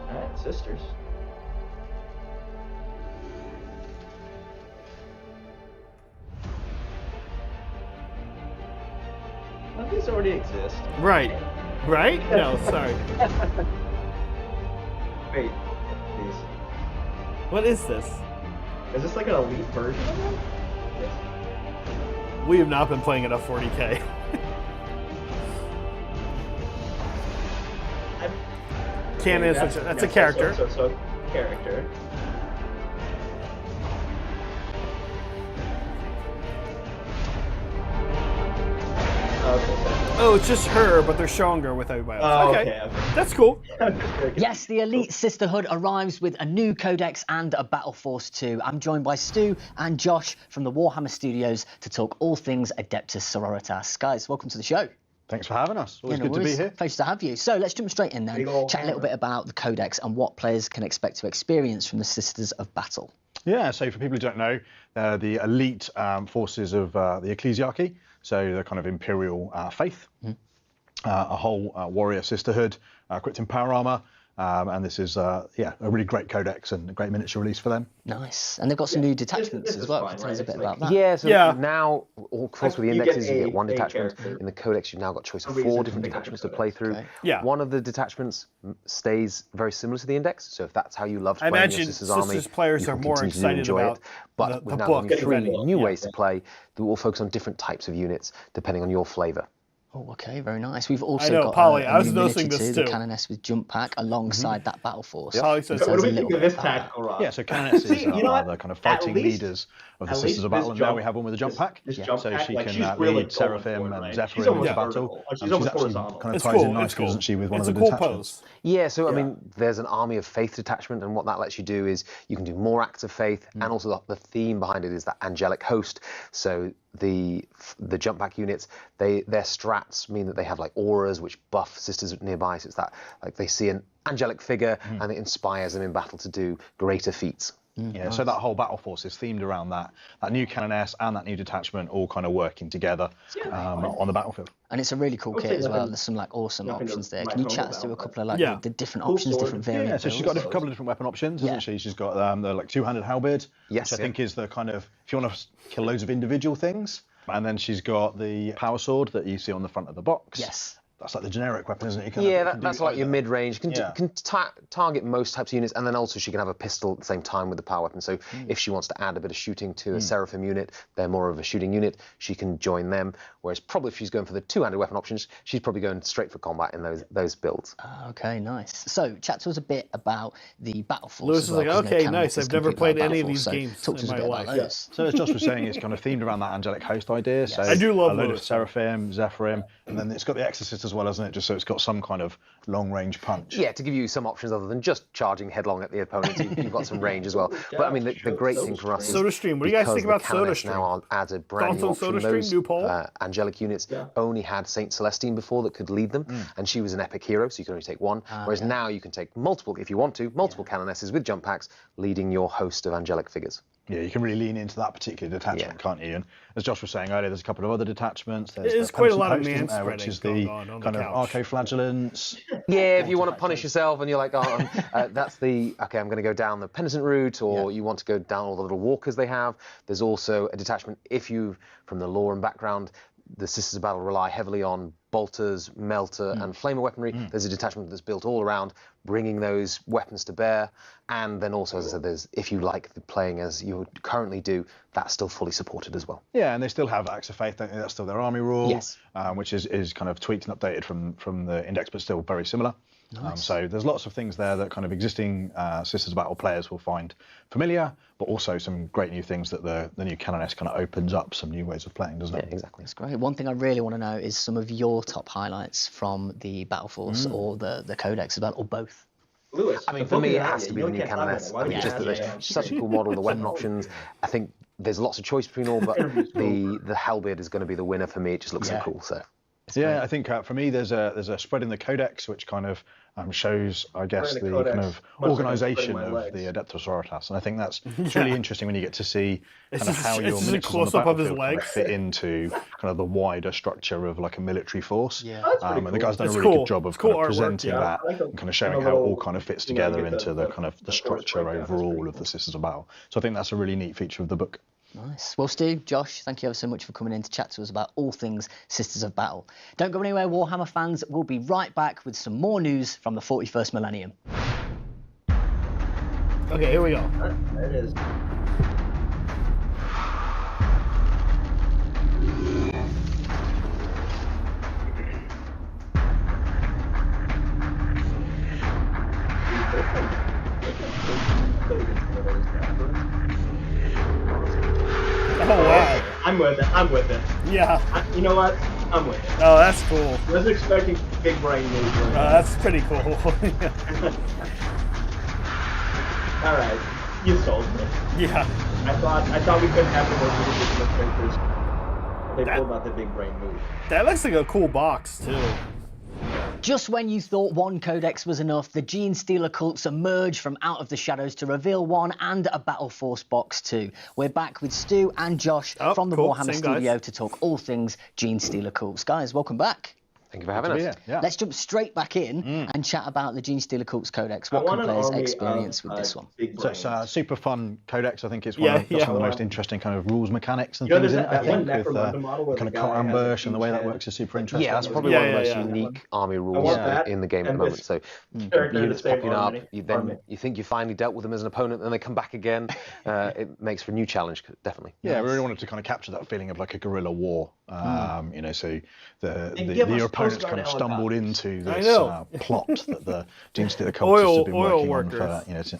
All right, sisters. Well, these already exist. Right. No, sorry. Wait, these. What is this? Is this like an elite version of them? Yes. We have not been playing enough 40K. Canon, that's a character. So character. Oh, it's just her, but they're stronger with everybody else. Okay. That's cool. Yes, the Elite Sisterhood arrives with a new codex and a Battle Force 2. I'm joined by Stu and Josh from the Warhammer Studios to talk all things Adeptus Sororitas. Guys, welcome to the show. Thanks for having us. Always Yeah, no good to be worries. here. Pleasure to have you. So let's jump straight in then. Chat a little bit about the codex and what players can expect to experience from the Sisters of Battle. Yeah, so for people who don't know, the elite forces of the ecclesiarchy, so the kind of imperial faith, a whole warrior sisterhood, equipped in power armor, and this is a really great codex and a great miniature release for them. Nice. And they've got some new detachments as well. Fine, Tell us a right? bit It's about like- that. Yeah, so Yeah. now, of course, with the You indexes, get you get one a detachment. character. In the codex, you've now got a choice of reason 4 to different pick up detachments the to play codex. through. Okay. Yeah. One of the detachments stays very similar to the index, so if that's how you loved I playing imagine your Sisters Army, Sisters players you are can more continue to excited enjoy about it. But the we've now book given 3 already. new Yeah. ways to play that will focus on different types of units depending on your flavour. Oh, okay, very nice. We've also know, got Polly, a I was new noticing miniature this too, too. the Canoness with jump pack alongside that Battle Force. Polly says Tell What us do a we think little of bit this about that. tactical Rob? Yeah, so Canoness See, you know are what? the kind of At fighting least- leaders of the at Sisters least of Battle, this and now jump- we have one with a jump pack. this Yeah. jump So pack, she like, can she's really lead going Seraphim for it, and right? Zephyr She's in almost the battle. vertical. She's She's almost actually horizontal. kind of It's ties cool. in It's nicely, cool. doesn't she, with one It's of a the cool detachments. pose. Yeah, so I Yeah. mean, there's an army of faith detachment, and what that lets you do is you can do more acts of faith, and also the theme behind it is that angelic host. So the jump back units, their strats mean that they have like auras which buff sisters nearby. So it's that like they see an angelic figure and it inspires them in battle to do greater feats. Yeah, so that whole battle force is themed around that new Canoness and that new detachment all kind of working together on the battlefield. And it's a really cool would kit say as well. nothing- There's some like awesome nothing options to there. my Can you total chat us through a about couple of like Yeah. the different Cool options, sword. different variant Yeah, so she's got a couple of different weapon options, Yeah. hasn't she? She's got the like two-handed halberd, Yes, which I yeah. think is the kind of, if you want to kill loads of individual things. And then she's got the power sword that you see on the front of the box. Yes. That's like the generic weapon, isn't it? You can Yeah, can do that's like your either. mid-range. You can, Yeah. target most types of units, and then also she can have a pistol at the same time with the power weapon. So if she wants to add a bit of shooting to a Seraphim unit, they're more of a shooting unit, she can join them. Whereas probably if she's going for the two-handed weapon options, she's probably going straight for combat in those builds. Okay, nice. So chat to us a bit about the Battle Force. Lewis as is well, like, 'cause, okay, Canoness nice. is I've never completely played like any of Battle these Force, games so talk to in us a my bit life. about Yeah. those. So as Josh was saying, it's kind of themed around that angelic host idea. So I do love a load Lewis. of Seraphim, Zephyrim, and then it's got the Exorcist as as well, hasn't it? Just so it's got some kind of long-range punch. Yeah, to give you some options other than just charging headlong at the opponent, you've got some range as well. But I mean, the great thing for us is SodaStream, what do you guys think about SodaStream? SodaStream? Now adds a brand new Thoughts on option. SodaStream? Those New poll? angelic units only had Saint Celestine before that could lead them, and she was an epic hero, so you could only take one. Whereas now you can take multiple, if you want to, multiple canonesses with jump packs, leading your host of angelic figures. Yeah, you can really lean into that particular detachment, can't you? And as Josh was saying earlier, there's a couple of other detachments. There's There's the quite a Penitent lot of Host, isn't there, manspreading which is going the on the kind of couch. archoflagellants. Yeah, if you want to punish yourself and you're like, oh, that's the, okay, I'm going to go down the penitent route, or you want to go down all the little walkers they have. There's also a detachment, if you, from the lore and background, the Sisters of Battle rely heavily on bolters, melter, and flamer weaponry. There's a detachment that's built all around bringing those weapons to bear. And then also, as I said, there's, if you like the playing as you currently do, that's still fully supported as well. Yeah, and they still have Acts of Faith, don't they? That's still their army rule, Yes. Which is kind of tweaked and updated from the index, but still very similar. So there's lots of things there that kind of existing Sisters of Battle players will find familiar, but also some great new things that the new Canoness kind of opens up some new ways of playing, doesn't it? Yeah, exactly. That's great. One thing I really want to know is some of your top highlights from the Battle Force or the Codex as well, or both. Lewis, I mean, for me, it has to be the new Canoness. I mean, just that there's such a cool model, the weapon options. I think there's lots of choice between all, but the Hellbeard is going to be the winner for me. It just looks so cool. So. Yeah, I think for me there's a spread in the Codex which kind of shows, I guess, the kind of organisation of the Adeptus Sororitas, and I think that's it's really interesting when you get to see kind of how your miniatures on the battlefield kind of fit into kind of the wider structure of like a military force. Yeah. And the guy's done a really good job of kind of presenting that and kind of showing how it all kind of fits together into the kind of the structure overall of the Sisters of Battle. So I think that's a really neat feature of the book. Nice. Well, Stu, Josh, thank you ever so much for coming in to chat to us about all things Sisters of Battle. Don't go anywhere, Warhammer fans. We'll be right back with some more news from the 41st millennium. Okay, here we go. There it is. Oh, wow. I'm with it. I'm with it. Yeah. You know what? I'm with it. Oh, that's cool. I was expecting big brain moves. That's pretty cool. All right, you sold me. Yeah. I thought we couldn't have the most ridiculous characters. They pulled out the big brain move. That looks like a cool box, too. Just when you thought one codex was enough, the Gene Stealer cults emerge from out of the shadows to reveal one and a Battle Force box too. We're back with Stu and Josh from the cool. Warhammer Same studio guys. to talk all things Gene Stealer cults. Guys, welcome back. Thank you for having us. Yeah. Let's jump straight back in and chat about the Gene Stealer cults codex. What can players experience with this one? So it's a super fun codex. I think it's one of the most interesting kind of rules mechanics and things there's in it. I that one think with Necromunda model where kind of the guy cut has ambush a and the way that huge works is super interesting. Yeah, that's probably one of the most unique army rules in the game at the moment. So units popping up, you think you finally dealt with them as an opponent, and they come back again. It makes for a new challenge, definitely. Yeah, we really wanted to kind of capture that feeling of like a guerrilla war. You know, so your opponents kind of stumbled into this plot that the Gene Stealer cultists have been working on for eons,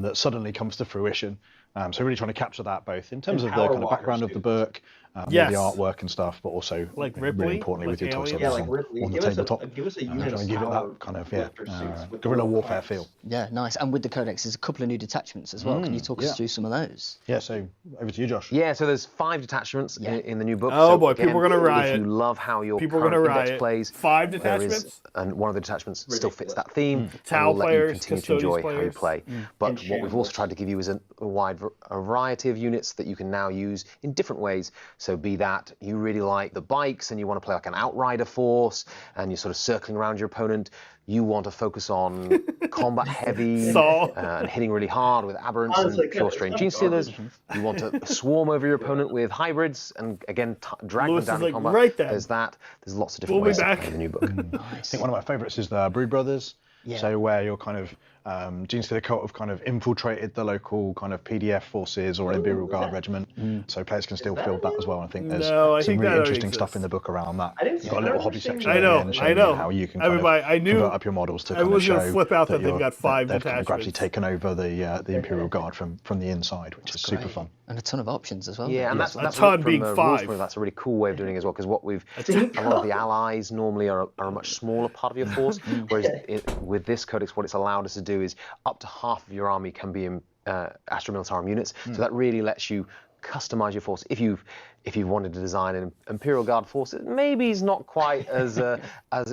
that suddenly comes to fruition. So really trying to capture that both in terms of the kind of background of the book, the artwork and stuff, but also like really importantly with your toy aliens. soldiers on the tabletop. Give us a Trying unit to give it that kind of guerrilla warfare feel. Yeah, nice. And with the codex, there's a couple of new detachments as well. Can you talk us through some of those? Yeah, so over to you, Josh. Yeah, so there's 5 detachments in the new book. Oh so boy, again, people are gonna riot. If you love how your People are current gonna index riot. plays, 5 there detachments? is, and one of the detachments still fits that theme. Tau and will let players, you continue to Custodes enjoy how you players. play. But what we've also tried to give you is a variety of units that you can now use in different ways. So be that you really like the bikes and you want to play like an outrider force and you're sort of circling around your opponent. You want to focus on combat heavy and hitting really hard with aberrants and pure strain Gene Stealers. You want to swarm over your opponent with hybrids and again drag Lewis them down is in combat. right there. There's that. There's lots of different We'll ways be to back. play in the new book. I think one of my favourites is the Brood Brothers. Yeah. So where you're kind of Genestealer cult have kind of infiltrated the local kind of PDF forces or Imperial Guard regiment, so players can still field that as well. I think there's No, I some think really that interesting exists. stuff in the book around that. I didn't You've see got a that. little I hobby remember seeing section that. at the end I showing know. you how you can kind Everybody, I of knew- convert up your models to I kind was of gonna show flip out that they've you're- got 5 they've kind of gradually detachments. taken over the Imperial Guard from the inside, which is super fun. And a ton of options as well. Yeah, and that's ton really, being from a 5. rules point of view, that's a really cool way of doing it as well, because what we've a lot of the allies normally are a much smaller part of your force, whereas with this codex, what it's allowed us to do is up to half of your army can be in Astra Militarum units, so that really lets you customize your force. If you've wanted to design an Imperial Guard force, maybe he's not quite as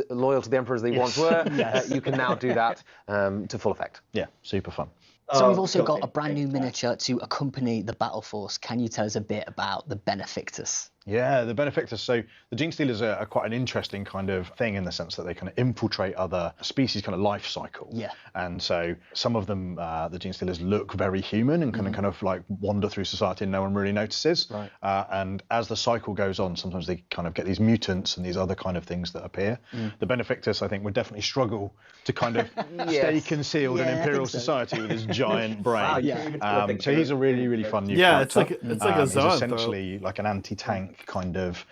loyal to the Emperor as they once were. You can now do that to full effect. Yeah, super fun. So we've also got okay. a brand new miniature to accompany the battle force. Can you tell us a bit about the Benefictus? Yeah, the Benefictus. So the Genestealers are quite an interesting kind of thing in the sense that they kind of infiltrate other species' kind of life cycle. Yeah. And so some of them, the Genestealers, look very human and kind of like wander through society and no one really notices. Right. And as the cycle goes on, sometimes they kind of get these mutants and these other kind of things that appear. The Benefictus, I think, would definitely struggle to kind of stay concealed in Yeah, I Imperial think so. society with his giant brain. Wow, you can't even flip a So picture. he's a really, really fun new Yeah, it's character. like a He's zoanthrope. essentially like an anti-tank kind of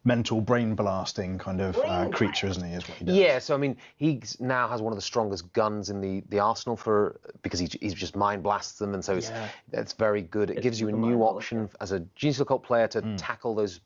mental brain blasting kind of creature, isn't he? Is what he does. Yeah, so I mean, he now has one of the strongest guns in the arsenal because he just mind blasts them, and so it's very good. It gives you a new option as a Genestealer cult player to tackle those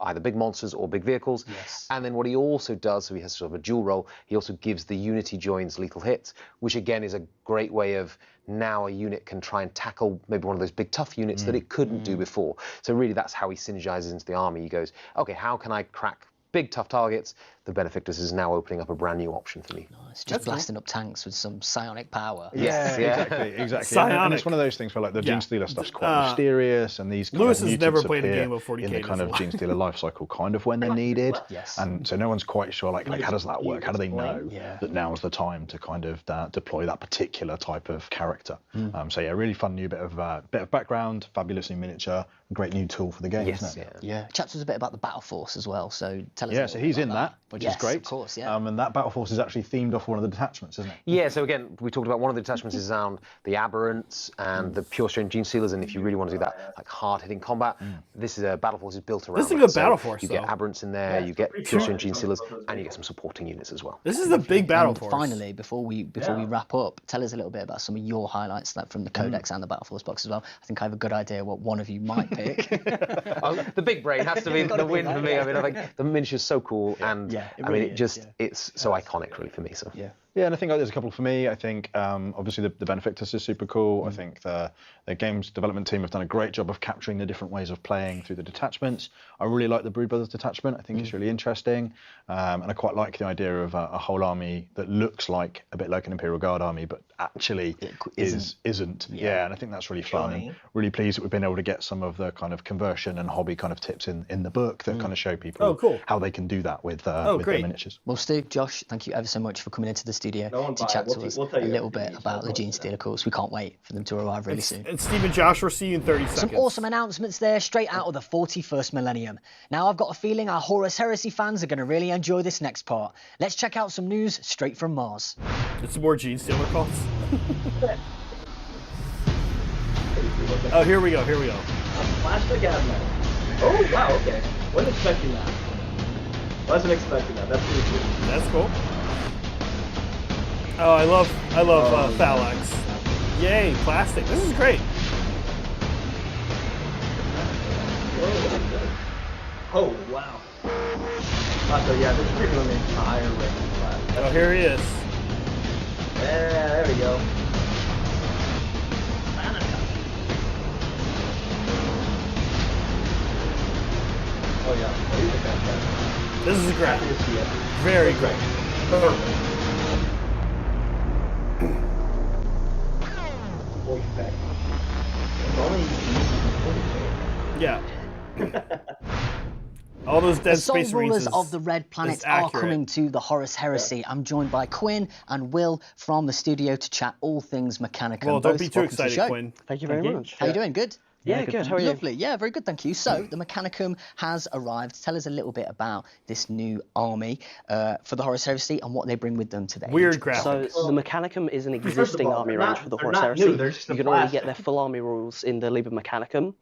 either big monsters or big vehicles. Yes. And then what he also does, so he has sort of a dual role. He also gives the Unity joins lethal hits, which again is a great way of now a unit can try and tackle maybe one of those big tough units that it couldn't do before. So really that's how he synergizes into the army. He goes, okay, how can I crack big tough targets? The Benefictus is now opening up a brand new option for me. It's just blasting up tanks with some psionic power. Yes, Exactly. Psionic. And it's one of those things where like the Genestealer stuff's quite Uh, mysterious, and these kind Lewis of has mutants never played a appear game of 40K in the kind of before. Genestealer life cycle, kind of when they're needed. Yes. And so no one's quite sure like how does that work? How do they know Yeah. that now is the time to kind of deploy that particular type of character? So yeah, really fun new bit of background, fabulous new miniature, great new tool for the game, Yes, isn't it? Yeah. Chapters a bit about the battle force as well. So tell us. Yeah, a so little he's bit in about that, which Yes, is great. Of course, yeah. And that battle force is actually themed off one of the detachments, isn't it? Yeah, so again, we talked about one of the detachments is around the Aberrants and the Pure Strain Genestealers, and if you really want to do that like hard-hitting combat, this is a battle force is built around. This is a that. good So battle force, You get though. Aberrants in there, you get Pure Strain Genestealers, and you get some supporting units as well. This is a big battle And force. finally, before we wrap up, tell us a little bit about some of your highlights from the Codex and the Battle Force box as well. I think I have a good idea what one of you might pick. The big brain has to be the win for me. I mean, I think the miniature's so cool, and Yeah, it I mean, really it is, just yeah. it's so iconic, really, for me. So Yeah, and I think there's a couple for me. I think obviously the Benefictus is super cool. I think the games development team have done a great job of capturing the different ways of playing through the detachments. I really like the Brood Brothers detachment. I think it's really interesting, and I quite like the idea of a whole army that looks like a bit like an Imperial Guard army, but actually isn't. Yeah, and I think that's really fun. And really pleased that we've been able to get some of the kind of conversion and hobby kind of tips in the book that kind of show people how they can do that with their miniatures. Well, Stu, Josh, thank you ever so much for coming into the studio No one to buy chat it. We'll to us we'll tell a you little everything bit each about time. the Genestealer course. We can't wait for them to arrive really soon. And Steve and Josh, we'll see you in 30 seconds. Some awesome announcements there, straight out of the 41st millennium. Now, I've got a feeling our Horus Heresy fans are going to really enjoy this next part. Let's check out some news straight from Mars. It's more Genestealer calls. Oh, here we go. Plastic Admiral. Oh, wow, okay. Wasn't expecting that. Wasn't expecting that. That's pretty cool. That's cool. Oh, I love Phalanx. Yay, plastic. This is great. Oh, wow. So yeah, there's freaking an entire ring of plastic. Oh, here he is. Yeah, there we go. Oh yeah, these are fantastic. This is great. Happy to see it. Very great. Perfect. Boy, effect. It's only Yeah. All those The dead Soul space Rulers Marines of the Red Planet is are accurate. coming to the Horus Heresy. I'm joined by Quinn and Will from the studio to chat all things Mechanicum. Well, don't Both be too welcome to the excited, show. Quinn. Thank you very much. How you doing? Good? Yeah, good. How are you? Lovely. Yeah, very good, thank you. So, the Mechanicum has arrived. Tell us a little bit about this new army for the Horus Heresy and what they bring with them today. Weird So graphics. the Mechanicum is an First of existing all, army they're range not- for the they're Horus not Heresy. new, they're just You a can already get plastic. their full army rules in the Liber Mechanicum.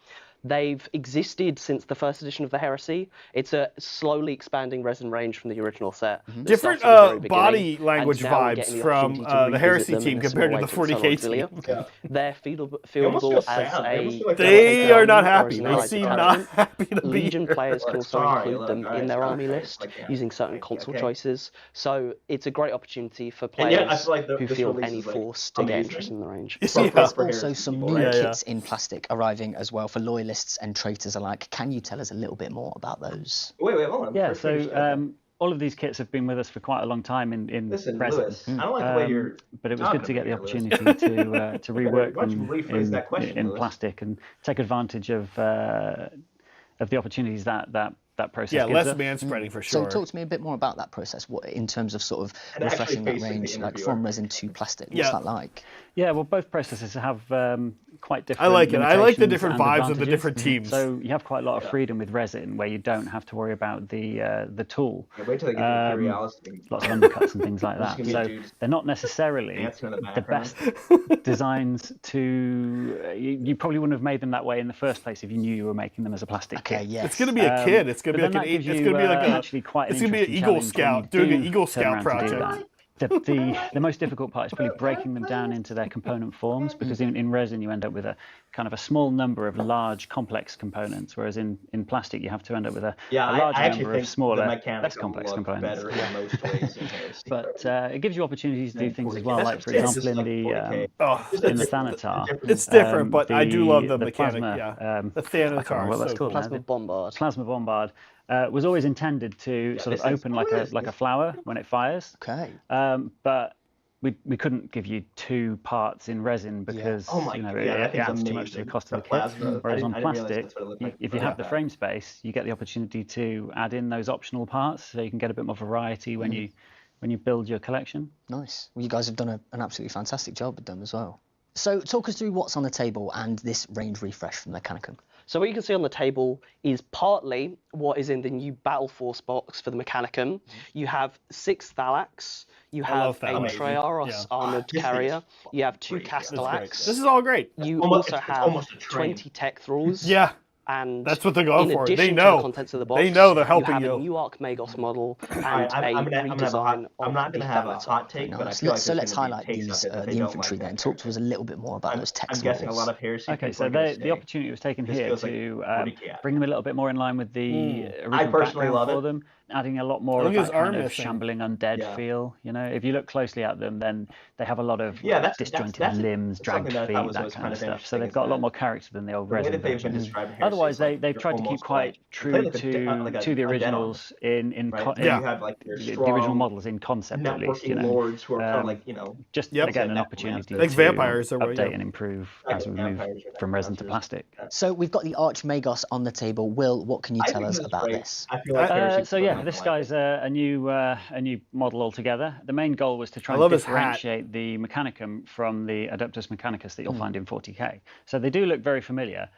They've existed since the first edition of the Heresy. It's a slowly expanding resin range from the original set. that Different started at the very body beginning, and language now we're vibes getting the from opportunity to the revisit Heresy them team in a compared to small the way 40K Auxilia. team. Yeah. They're almost fieldable feel as sad. They almost a feel like They are not or happy. as an They allied seem detachment. not happy to be Legion here. players can Look, also sorry, include them look, in their guys, army guys, list like, yeah, using certain okay, console okay. choices. So it's a great opportunity for And yet, I players feel like who this field release any is, like, force to get amazing. interested in the range. Yeah. There's for also Heresy some people, new right? Yeah, kits in plastic arriving as well for loyalists and traitors alike. Can you tell us a little bit more about those? Wait, hold on. Yeah, First finish that. so all of these kits have been with us for quite a long time in Listen, resin. Lewis, I don't like the way you're. But it was talking good to get the me here, Lewis. opportunity to rework Why don't you them rephrase that question, in Lewis? plastic and take advantage of the opportunities that process Yeah, gives less us. man spreading for So sure. talk to me a bit more about that process. What in terms of sort of And actually refreshing that facing the range, like interviewer. from resin to plastic? What's Yeah. that like? Yeah, well, both processes have quite different. I like it. I like the limitations different and vibes of the advantages. different teams. So you have quite a lot of freedom with resin, where you don't have to worry about the tool. Yeah, wait till they get the Imperialis thing. Lots of undercuts and things like There's that. gonna be So dudes they're not necessarily dancing in the the background. best designs to. You probably wouldn't have made them that way in the first place if you knew you were making them as a plastic Okay, kit. yes. It's gonna be a kid. It's gonna But be then like that an. gives It's you, gonna be like a. actually quite an It's gonna be an interesting Eagle challenge Scout when doing you an do Eagle turn Scout around to do project. that. The most difficult part is probably breaking them down into their component forms, because in resin you end up with a kind of a small number of large complex components, whereas in plastic you have to end up with a Yeah, larger I actually number think of smaller, the less Mechanicum complex look components. better in most ways in Heresy. But it gives you opportunities to do things as well, That's like for just example in like the 40K. Oh, in the Thanatar. it's different, but I do love the the mechanic. plasma, Yeah, the I can't Thanatar remember what is that's so called cool. now. Plasma Bombard. Plasma Bombard was always intended to sort of this is open like a flower when it fires. Okay. But we couldn't give you two parts in resin because Oh my you know God, it that thing's adds too much to the amazing. cost of The the plasma, kit. Whereas on I didn't realize plastic, that's what it looked like if for you have that. the frame space, you get the opportunity to add in those optional parts, so you can get a bit more variety when you build your collection. Nice. Well, you guys have done an absolutely fantastic job with them as well. So talk us through what's on the table and this range refresh from Mechanicum. So what you can see on the table is partly what is in the new Battle Force box for the Mechanicum. You have 6 Thalax, you have love a Thalax. Triaros Yeah. armoured This thing carrier, is you have 2 great. That's great. Castellax, This is all great. you Almost- also it's have almost a train. 20 Tech Thralls. Yeah, And that's what they're going in for. addition They to know. the contents of the box, They know they're helping you have you. a new Archmagos model and Alright, I'm a gonna have a redesign I'm of not the gonna have a Thanatar. hot take, but I Nice. feel like So there's let's gonna be highlight takes these on it that the they don't infantry like then. that Talk to us a little bit more about those I'm text guessing a models. lot of Heresy Okay, people so are gonna the say, opportunity was taken this here feels like to 40K. bring them a little bit more in line with the original personally background love for it. them, adding a lot more Look of at his that kind arm of missing. shambling undead Yeah. feel. You know, if you look closely at them, then they have a lot of Yeah, that's- disjointed that's limbs, something dragged that I feet, thought was that always kind kind of of stuff. So interesting they've is got a lot that more character than the old the way resin that they've been versions. describing Heresy Otherwise, is like they've you're tried to keep almost quite like- true you're playing like a to the undead originals in right? co- And Yeah. you have like your the strong original models in concept at least. You networking know, lords who are kind of Um, like, you know, just Yep. again an Like opportunity Like to vampires are what- update yeah. and improve Like as we move vampires are from resin to necromancers. plastic. So we've got the Archmagos on the table. Will, what can you I tell think us this is about great. this? I feel like Heresy So people are yeah, not this gonna like guy's a new model altogether. The main goal was to try I and love his hat. differentiate the Mechanicum from the Adeptus Mechanicus that you'll find in 40K. So they do look very familiar.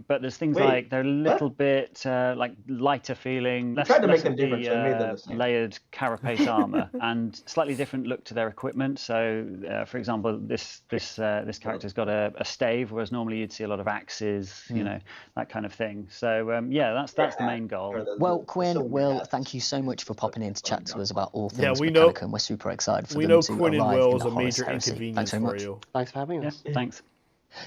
But there's things Wait, like they're a little what? bit like lighter feeling, less, tried to make less them of different, so I made them the same. layered carapace armor, and slightly different look to their equipment. So, for example, this character's got a stave, whereas normally you'd see a lot of axes, you know, that kind of thing. So yeah, that's the main goal. Or the- Well, the Quinn, silver Will, hats. thank you so much for popping in to chat to us about all things Yeah, we know- Mechanicum. We're super excited for We them know to Quinn and arrive Will in is the a Horus major Heresy. inconvenience Thanks very for much. you. Thanks for having Yeah, us. thanks.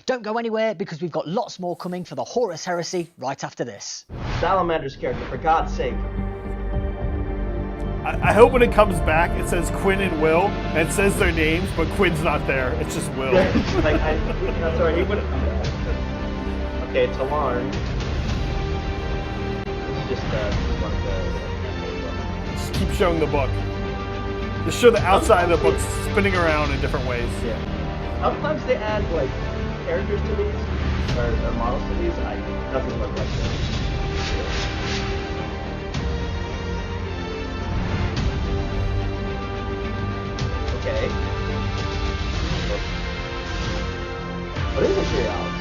Don't go anywhere because we've got lots more coming for the Horus Heresy right after this. Salamander's character, for God's sake. I hope when it comes back, it says Quinn and Will, and it says their names, but Quinn's not there. It's just Will. Like, I'm sorry, he wouldn't come back. Okay, it's alarmed. This is just one of the. Just keep showing the book. Just show the outside of the book spinning around in different ways. Sometimes they add like characters to these or models to these. It doesn't look like that. Okay. What is Imperialis?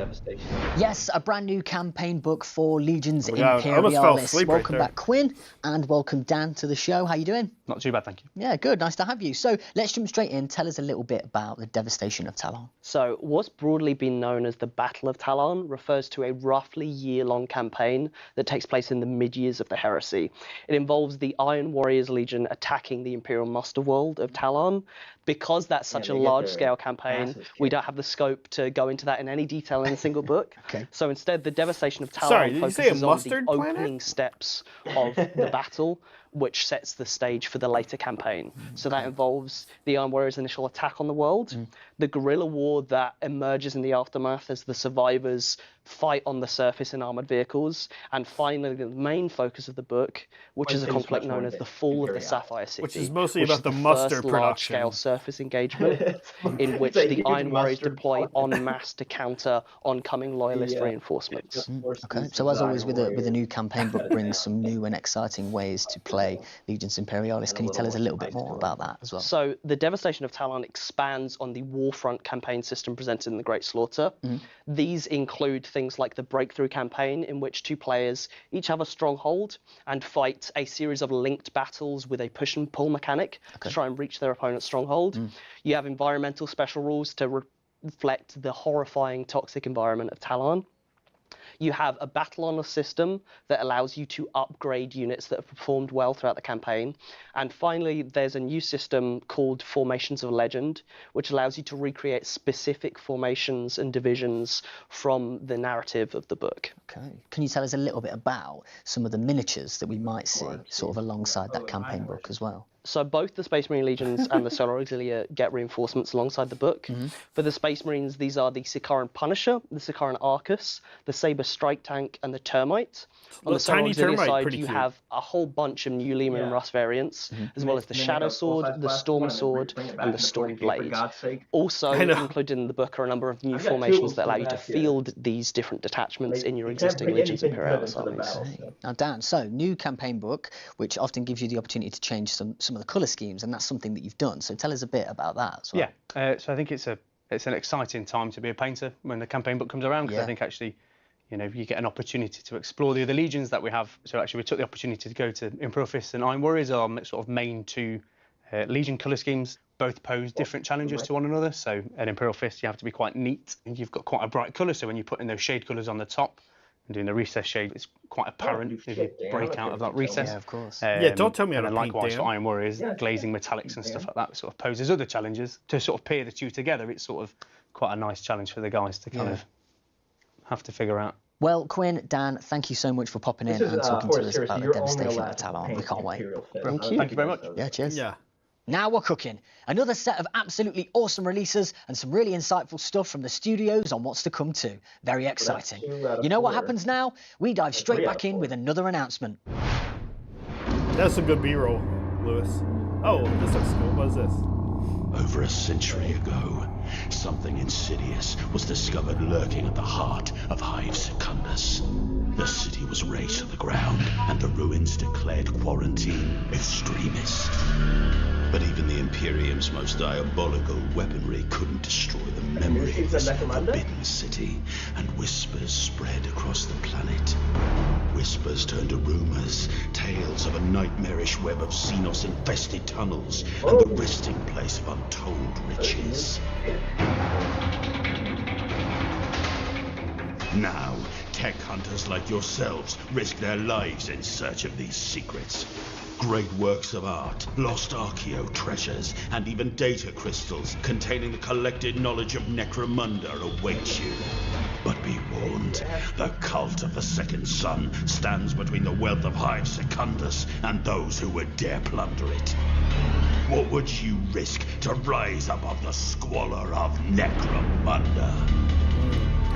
Devastation. Yes, a brand new campaign book for Legions my God, I almost fell Imperialis. asleep right Welcome there. back, Quinn, and welcome Dan to the show. How you doing? Not too bad, thank you. Yeah, good. Nice to have you. So let's jump straight in. Tell us a little bit about the Devastation of Talon. So what's broadly been known as the Battle of Talon refers to a roughly year-long campaign that takes place in the mid-years of the Heresy. It involves the Iron Warriors Legion attacking the Imperial muster world of Talon. Because that's such a they get large-scale their campaign, asses we kicked. don't have the scope to go into that in any detail in a single book. Okay. So instead, the Devastation of Talon Sorry, did you say a focuses on the mustard planet? opening steps of the battle, which sets the stage for the later campaign. So that involves the Iron Warriors' initial attack on the world, the guerrilla war that emerges in the aftermath as the survivors fight on the surface in armored vehicles, and finally the main focus of the book, which I'd is a say it's conflict much more known as the Fall of the Imperialis. Sapphire City, Which is mostly which about is the the muster first production. large-scale surface engagement in which It's a the huge Iron Warriors mustard deploy pot. en masse to counter oncoming loyalist reinforcements. Okay, so as always with the new campaign book brings some new and exciting ways to play Legions Imperialis. Can you tell us a little bit more about that as well? So the Devastation of Talon expands on the Warfront campaign system presented in the Great Slaughter. These include things like the Breakthrough campaign, in which two players each have a stronghold and fight a series of linked battles with a push and pull mechanic to try and reach their opponent's stronghold. You have environmental special rules to reflect the horrifying toxic environment of Talon. You have a battle honor system that allows you to upgrade units that have performed well throughout the campaign. And finally, there's a new system called Formations of Legend, which allows you to recreate specific formations and divisions from the narrative of the book. Okay. Can you tell us a little bit about some of the miniatures that we might see sort of alongside that campaign book as well? So both the Space Marine Legions and the Solar Auxilia get reinforcements alongside the book. For the Space Marines, these are the Sikaran Punisher, the Sikaran Arcus, the Saber Strike Tank, and the Termite. On the Solar tiny Auxilia Termite, side, pretty you cute. have a whole bunch of new Leman and Russ variants, as well as the They make Shadow a Sword, full-size the blast Storm one and Sword, bring it back and the to Storm 40K, for Blade. God's sake. Also I know. included in the book are a number of new I've got formations two that allow you to back here. field these different detachments in your You can't existing bring Legions anything good Imperialis into the armies. battle, so. Now, Dan, so new campaign book, which often gives you the opportunity to change some of the colour schemes, and that's something that you've done. So tell us a bit about that as well. Yeah, so I think it's an exciting time to be a painter when the campaign book comes around, because Yeah. I think actually, you know, you get an opportunity to explore the other legions that we have. So actually we took the opportunity to go to Imperial Fists and Iron Warriors, our sort of main two legion colour schemes. Both pose different challenges to one another. So at Imperial Fist you have to be quite neat, and you've got quite a bright colour, so when you put in those shade colours on the top and doing the recess shade, it's quite apparent you if you shit, Dan. break out of that recess. Yeah, of course. Yeah, don't tell me how and to then paint, likewise Dan. for Iron Warriors, Yeah, glazing yeah. metallics and stuff Dan. like that sort of poses other challenges. To sort of pair the two together, it's sort of quite a nice challenge for the guys to kind of have to figure out. Well, Quinn, Dan, thank you so much for popping in This is and talking Horus, to us seriously, about the you're only Devastation allowed of to Talon. paint We can't wait. Imperial Fist. Thank I you. don't Thank you very think much. so. Yeah, cheers. Yeah. Now we're cooking. Another set of absolutely awesome releases and some really insightful stuff from the studios on what's to come too. Very exciting. 2 out of You know what 4. happens now? We dive straight 3 out back of in 4. with another announcement. That's some good B-roll, Lewis. Oh, this looks cool. What is this? Over a century ago, something insidious was discovered lurking at the heart of Hive Secundus. The city was razed to the ground, and the ruins declared quarantine extremist. But even the Imperium's most diabolical weaponry couldn't destroy the memory of this forbidden city, and whispers spread across the planet. Whispers turned to rumors, tales of a nightmarish web of Xenos-infested tunnels, and the resting place of untold riches. Now, tech hunters like yourselves risk their lives in search of these secrets. Great works of art, lost archaeo treasures, and even data crystals containing the collected knowledge of Necromunda await you. But be warned, the cult of the Second Sun stands between the wealth of Hive Secundus and those who would dare plunder it. What would you risk to rise above the squalor of Necromunda?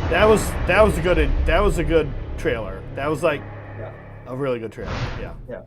That was a good trailer. That was like a really good trailer. Yeah. Yeah.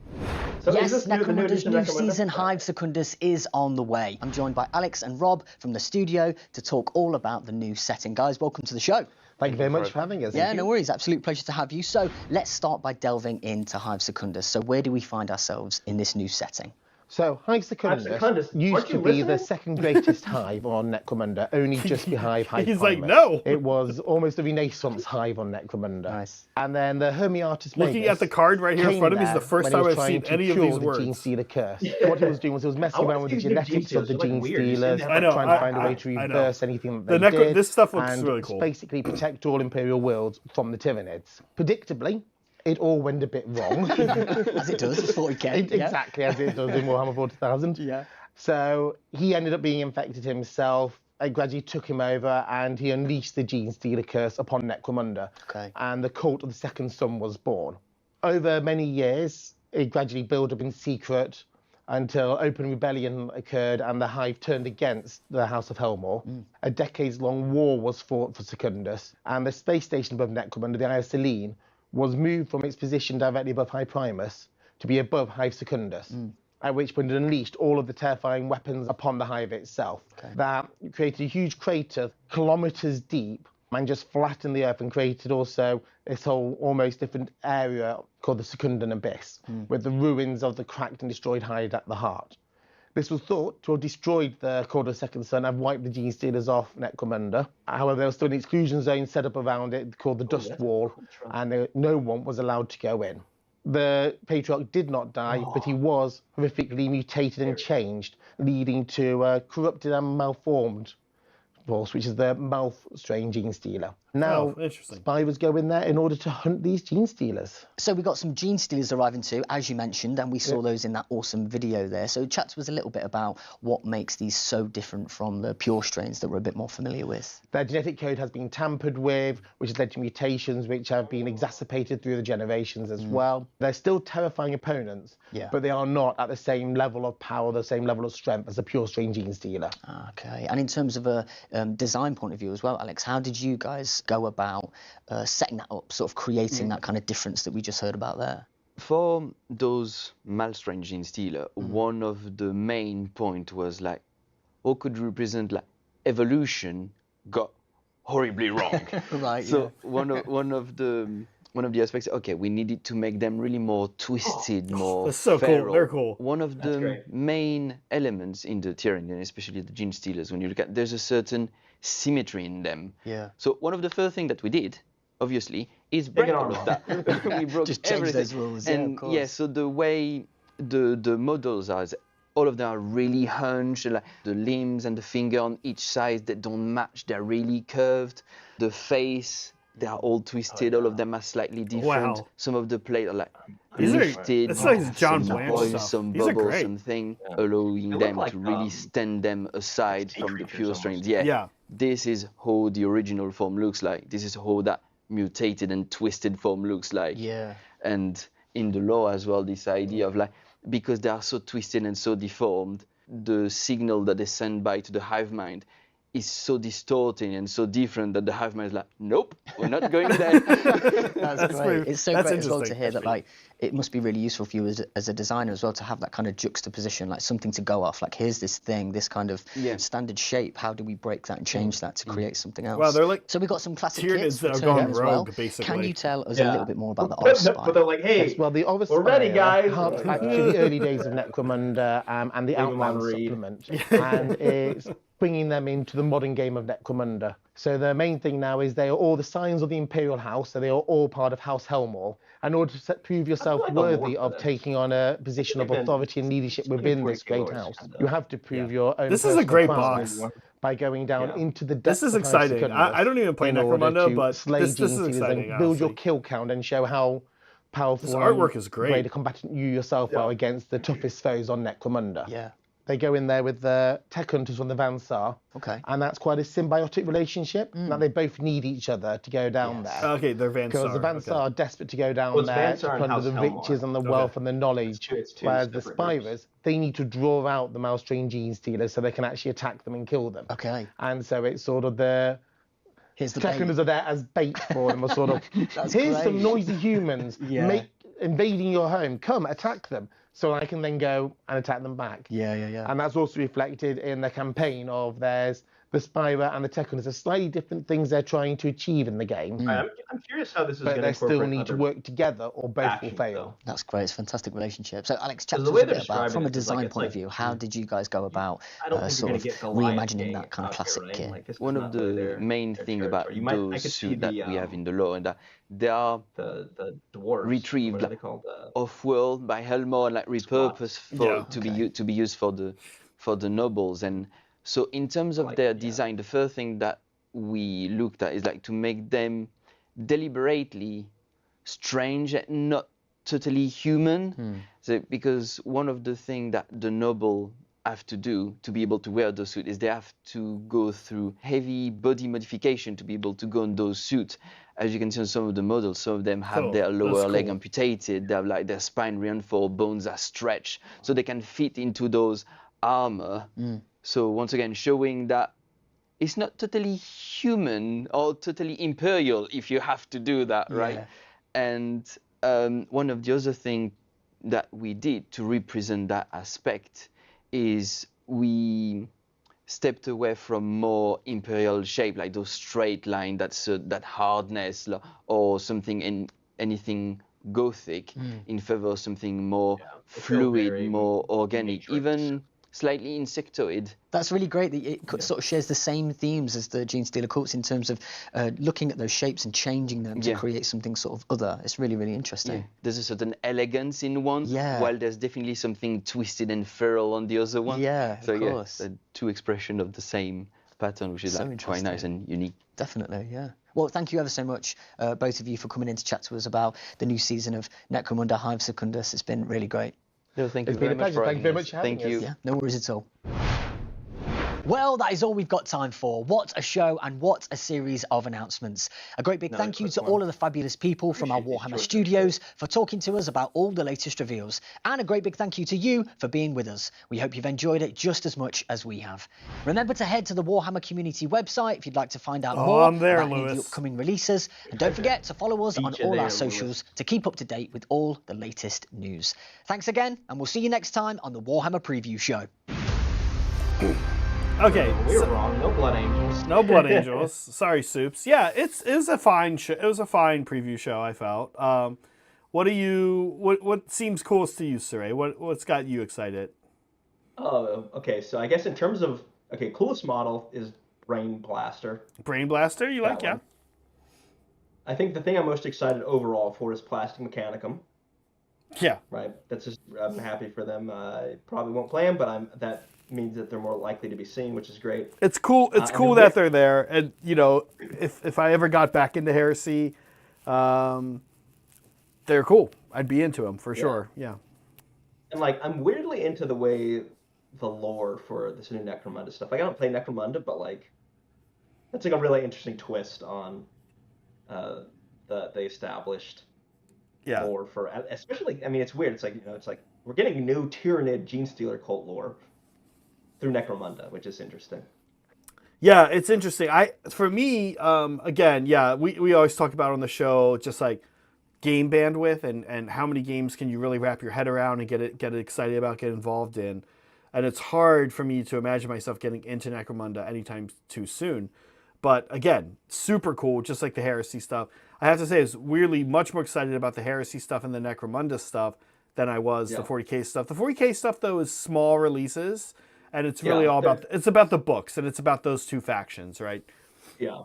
So is Yes, this the new Necromunda's edition new of Necromunda? season, Hive Secundus, is on the way. I'm joined by Alex and Rob from the studio to talk all about the new setting. Guys, welcome to the show. Thank you very much for having us. Yeah, no worries. Absolute pleasure to have you. So let's start by delving into Hive Secundus. So where do we find ourselves in this new setting? So Hive Secundus used aren't to you be the listening? second greatest hive on Necromunda, only just behind Hive He's Primus. like, no. It was almost a Renaissance hive on Necromunda. Nice. And then the Hermiatus Looking Magus at the card right here in came front of me is the there first when he time was I've trying seen to any of cure these the words. Gene Stealer curse. What he was doing was he was messing around with the genetics of the Gene Stealers, I know, trying to find a way to I know. reverse anything that they did. This stuff looks and really cool. basically protect all Imperial worlds from the Tyranids. Predictably, it all went a bit wrong. As it does, it's 40k. Exactly as it does in Warhammer 40,000. Yeah. So he ended up being infected himself. It gradually took him over, and he unleashed the Gene Stealer curse upon Necromunda. Okay. And the cult of the Second Son was born. Over many years, it gradually built up in secret until open rebellion occurred and the Hive turned against the House of Helmore. A decades-long war was fought for Secundus, and the space station above Necromunda, the Eye of Selene, was moved from its position directly above Hive Primus to be above Hive Secundus. At which point it unleashed all of the terrifying weapons upon the Hive itself. That created a huge crater kilometers deep and just flattened the earth and created also this whole almost different area called the Secundan Abyss, with the ruins of the cracked and destroyed Hive at the heart. This was thought to have destroyed the Cult of the Second Son and wiped the Gene Stealers off Necromunda. However, there was still an exclusion zone set up around it called the Dust Wall, and no one was allowed to go in. The Patriarch did not die, but he was horrifically mutated and changed, leading to a corrupted and malformed force, which is the Mouth Strain Gene Stealer. Now, spiders go in there in order to hunt these Gene Stealers. So we got some Gene Stealers arriving too, as you mentioned, and we saw those in that awesome video there. So chat to us a little bit about what makes these so different from the pure strains that we're a bit more familiar with. Their genetic code has been tampered with, which has led to mutations which have been exacerbated through the generations as well. They're still terrifying opponents, but they are not at the same level of power, the same level of strength as a pure strain Gene Stealer. Okay, and in terms of a design point of view as well, Alex, how did you guys go about setting that up, sort of creating that kind of difference that we just heard about there? For those Malstrain Gene Stealer, one of the main point was like, how could represent like evolution got horribly wrong. Right. So one of the aspects, okay, we needed to make them really more twisted, more that's so feral. cool. They're cool. One of the main elements in the Tyranid, especially the Gene Stealers, when you look at, there's a certain symmetry in them. Yeah. So one of the first things that we did, obviously, is break all of that. We broke Just change everything. those rules, yeah, And of course. so the way the models are, all of them are really hunched, like the limbs and the finger on each side, they don't match, they're really curved. The face, they are all twisted, all of them are slightly different. Wow. Some of the plates are like These are- lifted, it's like John some Blanche points, stuff. some These are bubbles, great. something, allowing They look them like, to really stand them aside from the pure strains. Yeah. This is how the original form looks like. This is how that mutated and twisted form looks like. Yeah. And in the law as well, this idea of like, because they are so twisted and so deformed, the signal that they send by to the hive mind is so distorting and so different that the hive mind is like, nope, we're not going there. That's great. very- It's so that's great as well to interesting. hear that, like, it must be really useful for you as a designer as well to have that kind of juxtaposition, like something to go off. Like, here's this thing, this kind of standard shape. How do we break that and change that to create something else? Wow, they're like so we got some classic Tyranids kits that have returned gone as well. rogue, basically. Can you tell us a little bit more about the But Oz Spy? they're like, hey, Yes, well, the Ovis we're ready, guys. harks back to the early days of Necromunda and the Outland supplement, and it's bringing them into the modern game of Necromunda. So the main thing now is they are all the signs of the Imperial House, so they are all part of House Helmore. In order to prove yourself like the worthy lore of for this. taking on a position of authority and leadership within this great house, you have to prove your own. This is a personal great prowess box. by going down into the depths This is of House exciting. Secundus I don't even play in order Necromunda, to but slay this is Gene Stealers exciting, and build your honestly. kill count and show how powerful This artwork is great. great a combatant you yourself are against the toughest foes on Necromunda. Yeah. They go in there with the tech hunters from the Vansar. Okay. And that's quite a symbiotic relationship. That they both need each other to go down there. Okay, they're Vansar. Because the Vansar are desperate to go down Well, it's there Vansar to and plunder House the Helmore. riches and the wealth and the knowledge. It's two Whereas the separate Spirers, groups. they need to draw out the Malstrain Gene Stealers so they can actually attack them and kill them. Okay. And so it's sort of the Here's the tech bait. hunters are there as bait for them, or sort of, That's here's great. some noisy humans invading your home, come attack them. So I can then go and attack them back. Yeah. And that's also reflected in the campaign of there's the Spira and the Technicums are slightly different things they're trying to achieve in the game. I'm curious how this is But going to they incorporate still need to other work together or both will factions, fail. though. That's great. It's a fantastic relationship. So, Alex, chat Because to the us way a they're bit about, describing from a it is like, design it's point of like, view, how did you guys go about I don't think sort you're of going to get Goliath reimagining King that kind of out classic here, right? kit? Like, this is One not of really the main their thing about territory. I those could see suits that we have in the lore, and that they are the dwarves. retrieved What are they called? off-world by Helmor and like repurposed for to be used for the nobles. And so in terms of their design, the first thing that we looked at is like to make them deliberately strange and not totally human. So because one of the things that the noble have to do to be able to wear those suits is they have to go through heavy body modification to be able to go in those suits. As you can see on some of the models, some of them have their lower leg amputated, they have like their spine reinforced, bones are stretched, so they can fit into those armor. So once again, showing that it's not totally human or totally imperial if you have to do that, right? And one of the other things that we did to represent that aspect is we stepped away from more imperial shape, like those straight line, that hardness, or something in anything gothic, in favor of something more fluid, more organic, even slightly insectoid. That's really great that it sort of shares the same themes as the Gene Stealer Corpse in terms of looking at those shapes and changing them to create something sort of other. It's really, really interesting. There's a certain elegance in one, while there's definitely something twisted and feral on the other one. Of course. The two expressions of the same pattern, which is So like quite nice and unique. Definitely, yeah. Well, thank you ever so much, both of you, for coming in to chat to us about the new season of Necromunda Hive Secundus. It's been really great. No, thank you It's been a pleasure. Thank you very much for having Thank you. us. Yeah, no worries at all. Well, that is all we've got time for. What a show and what a series of announcements. A great big thank you to all of the fabulous people from our Warhammer studios for talking to us about all the latest reveals. And a great big thank you to you for being with us. We hope you've enjoyed it just as much as we have. Remember to head to the Warhammer community website if you'd like to find out more I'm there, about any of the Lewis. upcoming releases. And don't forget to follow us on Beat you all there, our socials to keep up to date with all the latest news. Thanks again, and we'll see you next time on the Warhammer Preview Show. Okay, We were wrong. No blood angels. no blood angels. Sorry, Soups. Yeah, it was a fine show. It was a fine preview show, I felt. What seems coolest to you, Cire? What's got you excited? Oh, okay. So I guess in terms of coolest model is Brain Blaster. Brain Blaster, you like? That one. I think the thing I'm most excited overall for is Plastic Mechanicum. Yeah. Right. That's just I'm happy for them. I probably won't play them, but that means that they're more likely to be seen, which is great. It's cool. It's cool that they're there, and you know, if I ever got back into Heresy, they're cool. I'd be into them for sure. Yeah. And like, I'm weirdly into the way the lore for this new Necromunda stuff. Like, I don't play Necromunda, but like, that's like a really interesting twist on the established lore for, especially. I mean, it's weird. It's like, you know, it's like we're getting new Tyranid Gene Stealer cult lore through Necromunda, which is interesting. Yeah, it's interesting. For me, again, we always talk about on the show just like game bandwidth and how many games can you really wrap your head around and get excited about, get involved in. And it's hard for me to imagine myself getting into Necromunda anytime too soon. But again, super cool, just like the Heresy stuff. I have to say, I was weirdly much more excited about the Heresy stuff and the Necromunda stuff than I was the 40K stuff. The 40K stuff, though, is small releases. And it's really all about, it's about the books and it's about those two factions, right? Yeah.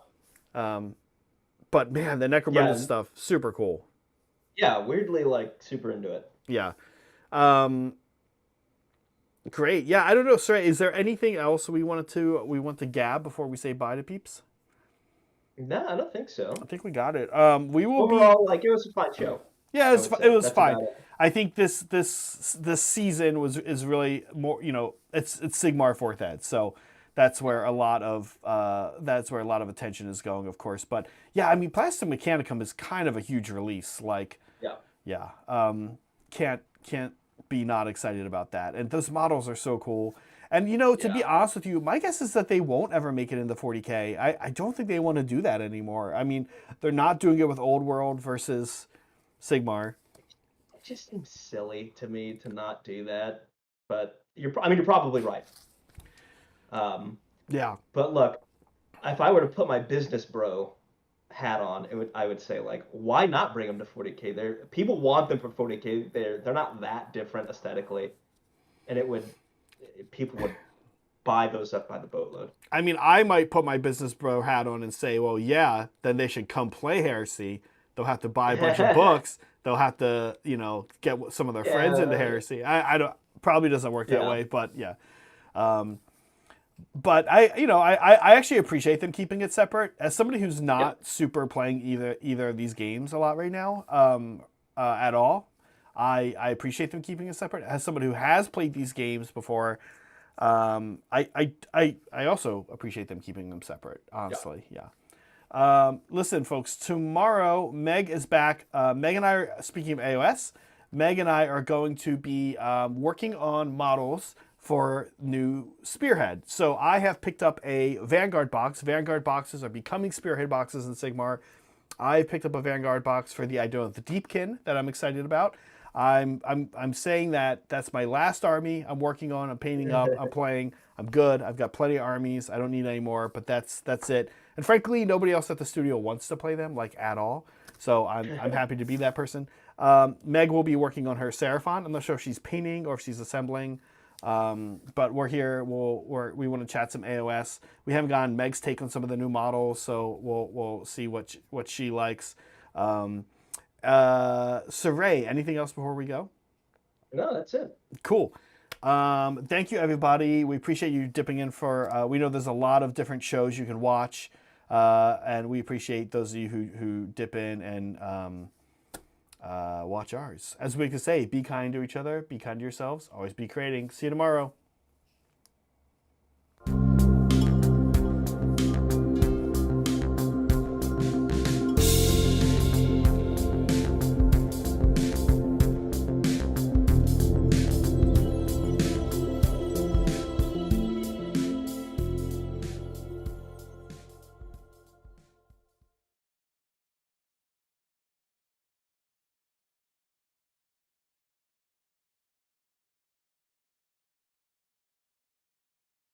But man, the Necromunda stuff, super cool. Yeah, weirdly like super into it. Yeah. Great. Yeah, I don't know, Cire, is there anything else we want to gab before we say bye to peeps? No, I don't think so. I think we got it. We will overall, like, it was a fine show. Yeah, it was fine. I think this season is really more, you know, it's Sigmar 4th Ed, so that's where a lot of attention is going, of course. But yeah, I mean, Plastic Mechanicum is kind of a huge release. Like, can't be not excited about that. And those models are so cool. And you know, to be honest with you, my guess is that they won't ever make it into 40K. I don't think they want to do that anymore. I mean, they're not doing it with Old World versus Sigmar. It just seems silly to me to not do that, but you're probably right. Yeah. But look, if I were to put my business bro hat on, I would say like, why not bring them to 40K? People want them for 40K. They're not that different aesthetically, and people would buy those up by the boatload. I mean, I might put my business bro hat on and say, well, yeah, then they should come play Heresy. They'll have to buy a bunch of books. They'll have to, get some of their friends into Heresy. I don't, probably doesn't work that way, but yeah. But I actually appreciate them keeping it separate. As somebody who's not super playing either of these games a lot right now, at all, I appreciate them keeping it separate. As somebody who has played these games before, I also appreciate them keeping them separate. Honestly, yeah. Listen, folks. Tomorrow, Meg is back. Meg and I are speaking of AOS. Meg and I are going to be working on models for new Spearhead. So I have picked up a Vanguard box. Vanguard boxes are becoming Spearhead boxes in Sigmar. I picked up a Vanguard box for the Idol of the Deepkin that I'm excited about. I'm saying that that's my last army I'm working on. I'm painting up. I'm playing. I'm good. I've got plenty of armies. I don't need any more. But that's it. And frankly, nobody else at the studio wants to play them like at all. So I'm happy to be that person. Meg will be working on her Seraphon. I'm not sure if she's painting or if she's assembling. But we're here. We want to chat some AOS. We haven't gotten Meg's take on some of the new models, so we'll see what she likes. Cire, anything else before we go? No, that's it. Cool. Thank you, everybody. We appreciate you dipping in for. We know there's a lot of different shows you can watch, and we appreciate those of you who dip in and watch ours. As we can say, be kind to each other, be kind to yourselves, always be creating. See you tomorrow.